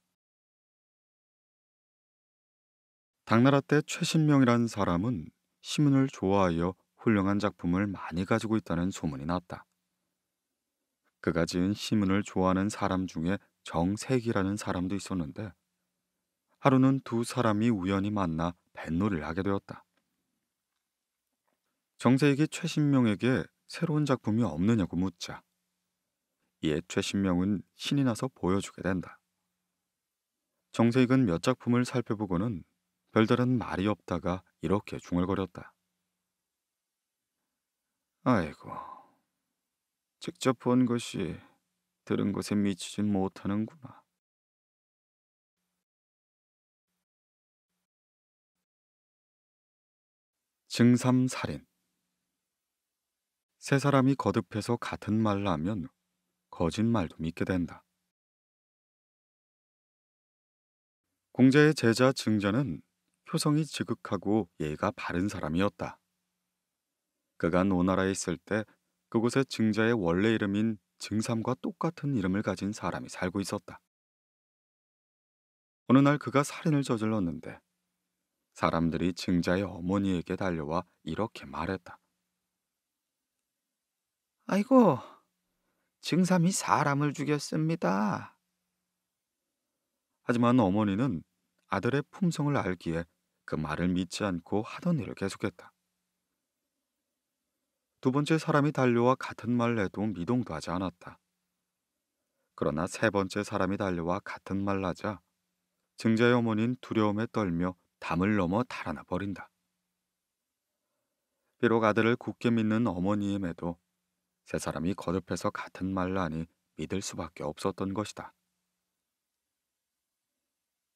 당나라 때 최신명이란 사람은 시문을 좋아하여 훌륭한 작품을 많이 가지고 있다는 소문이 났다. 그가 지은 시문을 좋아하는 사람 중에 정색이라는 사람도 있었는데 하루는 두 사람이 우연히 만나 뱃놀이를 하게 되었다. 정색이 최신명에게 새로운 작품이 없느냐고 묻자 이에 최신명은 신이 나서 보여주게 된다. 정색은 몇 작품을 살펴보고는 별다른 말이 없다가 이렇게 중얼거렸다. 아이고, 직접 본 것이 들은 것에 미치진 못하는구나. 증삼살인. 세 사람이 거듭해서 같은 말을 하면 거짓말도 믿게 된다. 공자의 제자 증자는 효성이 지극하고 예의가 바른 사람이었다. 그가 노나라에 있을 때 그곳에 증자의 원래 이름인 증삼과 똑같은 이름을 가진 사람이 살고 있었다. 어느 날 그가 살인을 저질렀는데 사람들이 증자의 어머니에게 달려와 이렇게 말했다. 아이고, 증삼이 사람을 죽였습니다. 하지만 어머니는 아들의 품성을 알기에 그 말을 믿지 않고 하던 일을 계속했다. 두 번째 사람이 달려와 같은 말을 해도 미동도 하지 않았다. 그러나 세 번째 사람이 달려와 같은 말을 하자 증자의 어머니는 두려움에 떨며 담을 넘어 달아나 버린다. 비록 아들을 굳게 믿는 어머니임에도 세 사람이 거듭해서 같은 말을 하니 믿을 수밖에 없었던 것이다.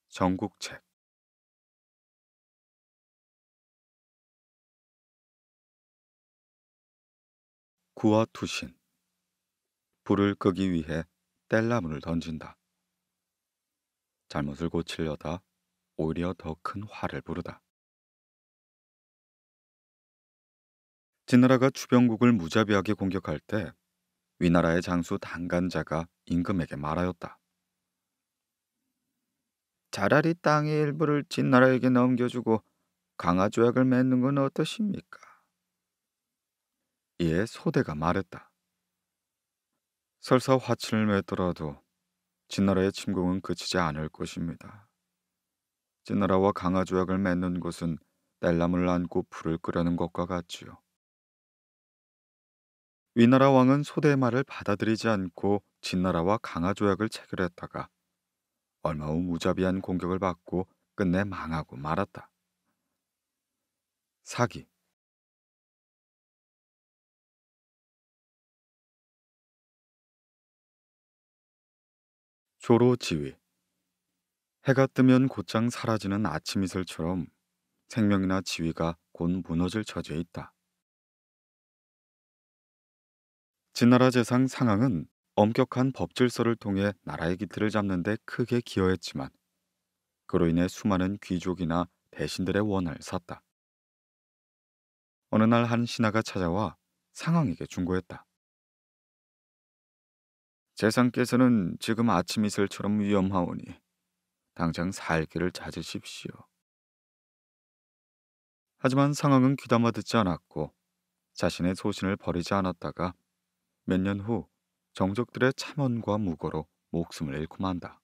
정국책. 구어투신. 불을 끄기 위해 뗄나무를 던진다. 잘못을 고치려다 오히려 더 큰 화를 부르다. 진나라가 주변국을 무자비하게 공격할 때 위나라의 장수 당간자가 임금에게 말하였다. 차라리 땅의 일부를 진나라에게 넘겨주고 강화조약을 맺는 건 어떠십니까? 이에 소대가 말했다. 설사 화친을 맺더라도 진나라의 침공은 그치지 않을 것입니다. 진나라와 강화조약을 맺는 것은 뗄나무를 안고 불을 끄려는 것과 같지요. 위나라 왕은 소대의 말을 받아들이지 않고 진나라와 강화조약을 체결했다가 얼마 후 무자비한 공격을 받고 끝내 망하고 말았다. 사기. 조로지위. 해가 뜨면 곧장 사라지는 아침 이슬처럼 생명이나 지위가 곧 무너질 처지에 있다. 진나라 재상 상항은 엄격한 법 질서를 통해 나라의 기틀을 잡는 데 크게 기여했지만 그로 인해 수많은 귀족이나 대신들의 원한을 샀다. 어느 날 한 신하가 찾아와 상항에게 충고했다. 재상께서는 지금 아침 이슬처럼 위험하오니 당장 살길을 찾으십시오. 하지만 상항은 귀담아 듣지 않았고 자신의 소신을 버리지 않았다가 몇 년 후 정적들의 참언과 무고로 목숨을 잃고 만다.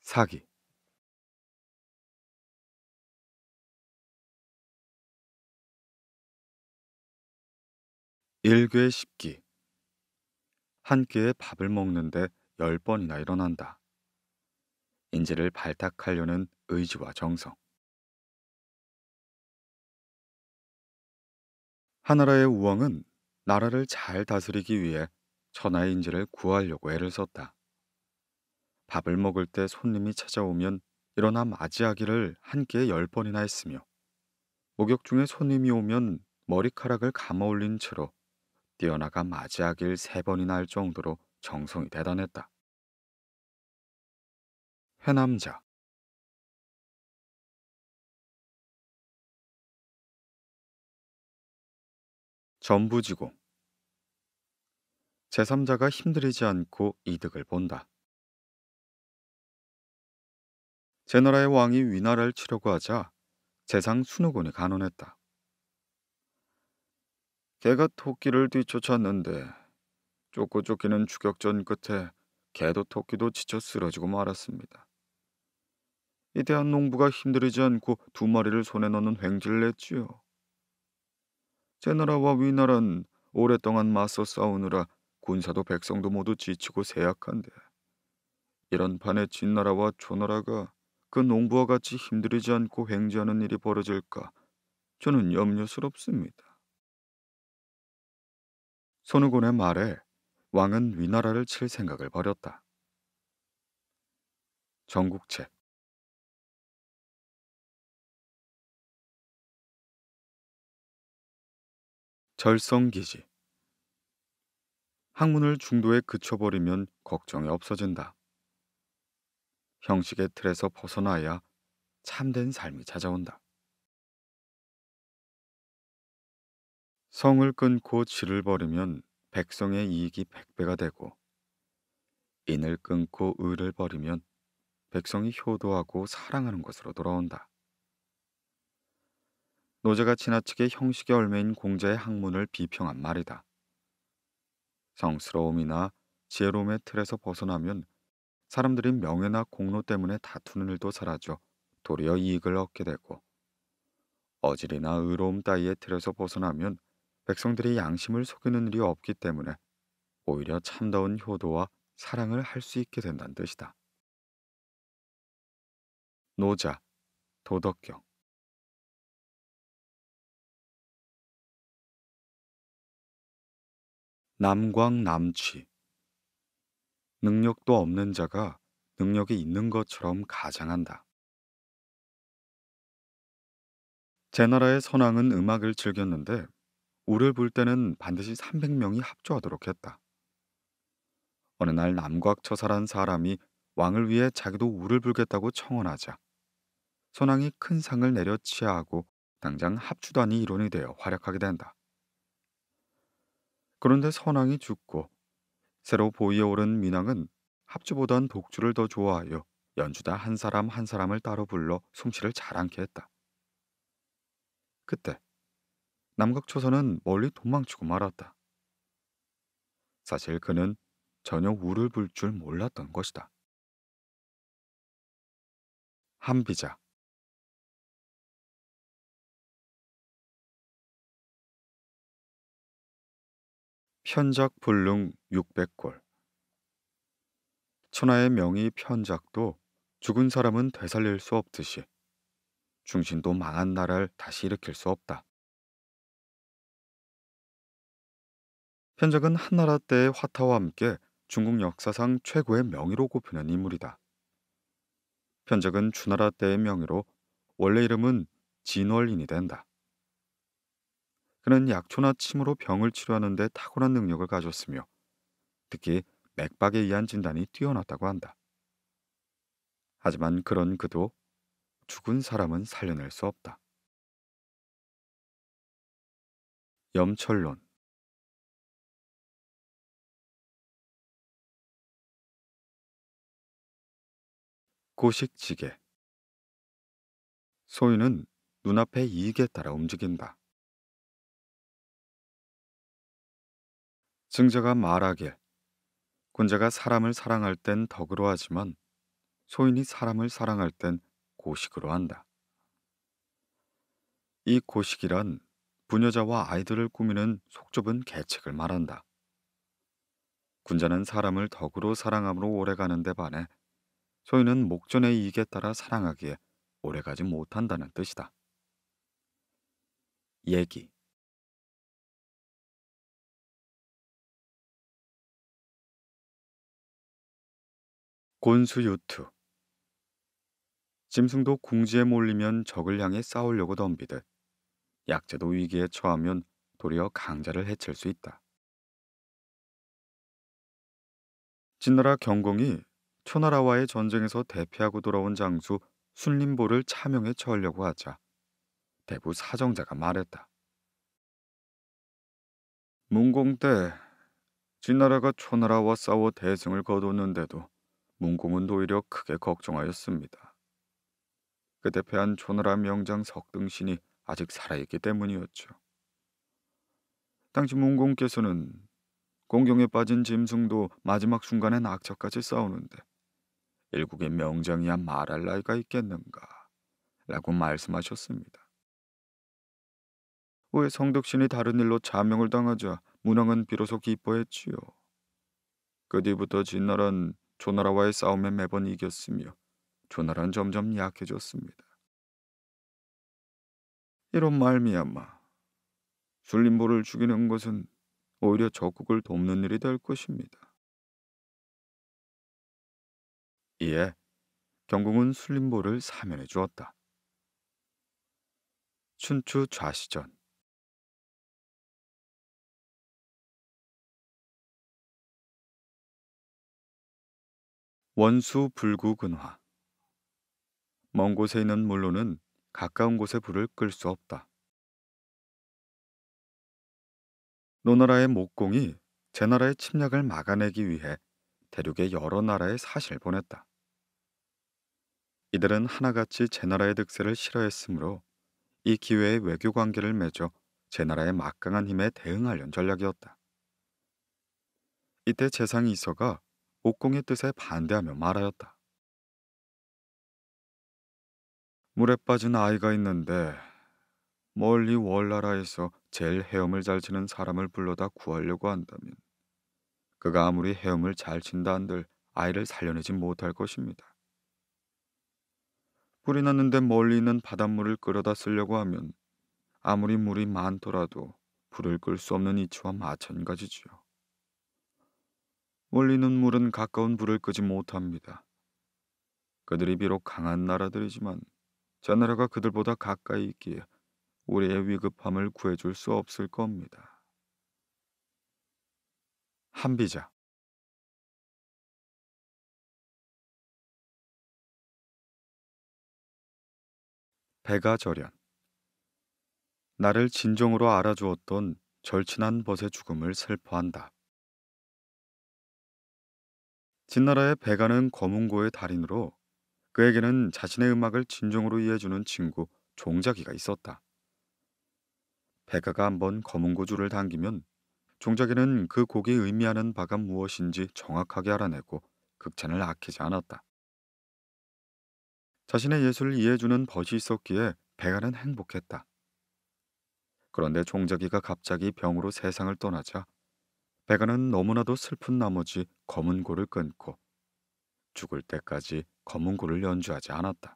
사기. 일궤 십기. 한 끼에 밥을 먹는데 10번이나 일어난다. 인지를 발탁하려는 의지와 정성. 하나라의 우왕은 나라를 잘 다스리기 위해 천하의 인지를 구하려고 애를 썼다. 밥을 먹을 때 손님이 찾아오면 일어나 맞이하기를 한 끼에 10번이나 했으며 목욕 중에 손님이 오면 머리카락을 감아 올린 채로 뛰어나가 맞이하길 3번이나 할 정도로 정성이 대단했다. 회남자. 전부지고. 제3자가 힘들이지 않고 이득을 본다. 제나라의 왕이 위나라를 치려고 하자 재상 순후군이 간언했다. 개가 토끼를 뒤쫓았는데 쫓고 쫓기는 추격전 끝에 개도 토끼도 지쳐 쓰러지고 말았습니다. 이대한 농부가 힘들이지 않고 2마리를 손에 넣는 횡재를 냈지요. 제나라와 위나라는 오랫동안 맞서 싸우느라 군사도 백성도 모두 지치고 쇠약한데 이런 판에 진나라와 초나라가 그 농부와 같이 힘들이지 않고 횡재하는 일이 벌어질까 저는 염려스럽습니다. 손후곤의 말에 왕은 위나라를 칠 생각을 버렸다. 전국책. 절성기지. 학문을 중도에 그쳐버리면 걱정이 없어진다. 형식의 틀에서 벗어나야 참된 삶이 찾아온다. 성을 끊고 질을 버리면 백성의 이익이 100배가 되고 인을 끊고 의를 버리면 백성이 효도하고 사랑하는 것으로 돌아온다. 노제가 지나치게 형식의 얼매인 공자의 학문을 비평한 말이다. 성스러움이나 지혜로움의 틀에서 벗어나면 사람들이 명예나 공로 때문에 다투는 일도 사라져 도리어 이익을 얻게 되고 어질이나 의로움 따위의 틀에서 벗어나면 백성들이 양심을 속이는 일이 없기 때문에 오히려 참다운 효도와 사랑을 할 수 있게 된다는 뜻이다. 노자, 도덕경. 남광남취. 능력도 없는 자가 능력이 있는 것처럼 가장한다. 제나라의 선왕은 음악을 즐겼는데 우를 불 때는 반드시 300명이 합주하도록 했다. 어느 날 남곽처사란 사람이 왕을 위해 자기도 우를 불겠다고 청원하자 선왕이 큰 상을 내려 치하하고 당장 합주단이 일원이 되어 활약하게 된다. 그런데 선왕이 죽고 새로 보위에 오른 민왕은 합주보단 독주를 더 좋아하여 연주자 한 사람 한 사람을 따로 불러 솜씨를 자랑케 했다. 그때 남각초선은 멀리 도망치고 말았다. 사실 그는 전혀 우를 불 줄 몰랐던 것이다. 한비자. 편작불능 600골. 천하의 명의 편작도 죽은 사람은 되살릴 수 없듯이 중신도 망한 나라를 다시 일으킬 수 없다. 편작은 한나라 때의 화타와 함께 중국 역사상 최고의 명의로 꼽히는 인물이다. 편적은 주나라 때의 명의로 원래 이름은 진월인이 된다. 그는 약초나 침으로 병을 치료하는 데 탁월한 능력을 가졌으며 특히 맥박에 의한 진단이 뛰어났다고 한다. 하지만 그런 그도 죽은 사람은 살려낼 수 없다. 염철론. 고식지계. 소유는 눈앞의 이익에 따라 움직인다. 증자가 말하길 군자가 사람을 사랑할 땐 덕으로 하지만 소인이 사람을 사랑할 땐 고식으로 한다. 이 고식이란 부녀자와 아이들을 꾸미는 속 좁은 계책을 말한다. 군자는 사람을 덕으로 사랑함으로 오래가는 데 반해 소인은 목전의 이익에 따라 사랑하기에 오래가지 못한다는 뜻이다. 얘기. 곤수유투. 짐승도 궁지에 몰리면 적을 향해 싸우려고 덤비듯 약자도 위기에 처하면 도리어 강자를 해칠 수 있다. 진나라 경공이 초나라와의 전쟁에서 대피하고 돌아온 장수 순림보를 차명에 처하려고 하자 대부 사정자가 말했다. 문공 때 진나라가 초나라와 싸워 대승을 거뒀는데도 문공은 오히려 크게 걱정하였습니다. 그때 패한 초나라 명장 석등신이 아직 살아있기 때문이었죠. 당시 문공께서는 공경에 빠진 짐승도 마지막 순간엔 악착같이 싸우는데 일국의 명장이야 말할 나이가 있겠는가 라고 말씀하셨습니다. 후에 성덕신이 다른 일로 자명을 당하자 문왕은 비로소 기뻐했지요. 그 뒤부터 진나라는 조나라와의 싸움에 매번 이겼으며 조나라는 점점 약해졌습니다. 이런 말미암아 순림보를 죽이는 것은 오히려 적국을 돕는 일이 될 것입니다. 이에 경공은 순림보를 사면해 주었다. 춘추 좌시전. 원수 불구근화. 먼 곳에 있는 물로는 가까운 곳에 불을 끌 수 없다. 노나라의 목공이 제나라의 침략을 막아내기 위해 대륙의 여러 나라에 사신을 보냈다. 이들은 하나같이 제나라의 득세를 싫어했으므로 이 기회에 외교 관계를 맺어 제나라의 막강한 힘에 대응하려는 전략이었다. 이때 재상이 이서가 목공의 뜻에 반대하며 말하였다. 물에 빠진 아이가 있는데 멀리 월나라에서 제일 헤엄을 잘 치는 사람을 불러다 구하려고 한다면 그가 아무리 헤엄을 잘 친다 한들 아이를 살려내지 못할 것입니다. 불이 났는데 멀리 있는 바닷물을 끌어다 쓰려고 하면 아무리 물이 많더라도 불을 끌 수 없는 이치와 마찬가지지요. 멀리 있는 물은 가까운 불을 끄지 못합니다. 그들이 비록 강한 나라들이지만 저 나라가 그들보다 가까이 있기에 우리의 위급함을 구해줄 수 없을 겁니다. 한비자. 백아절연. 나를 진정으로 알아주었던 절친한 벗의 죽음을 슬퍼한다. 진나라의 백아는 검은고의 달인으로 그에게는 자신의 음악을 진정으로 이해해주는 친구 종자기가 있었다. 백아가 한번 검은고 줄을 당기면 종자기는 그 곡이 의미하는 바가 무엇인지 정확하게 알아내고 극찬을 아끼지 않았다. 자신의 예술을 이해해주는 벗이 있었기에 백아는 행복했다. 그런데 종자기가 갑자기 병으로 세상을 떠나자 백아는 너무나도 슬픈 나머지 검은고를 끊고 죽을 때까지 검은고를 연주하지 않았다.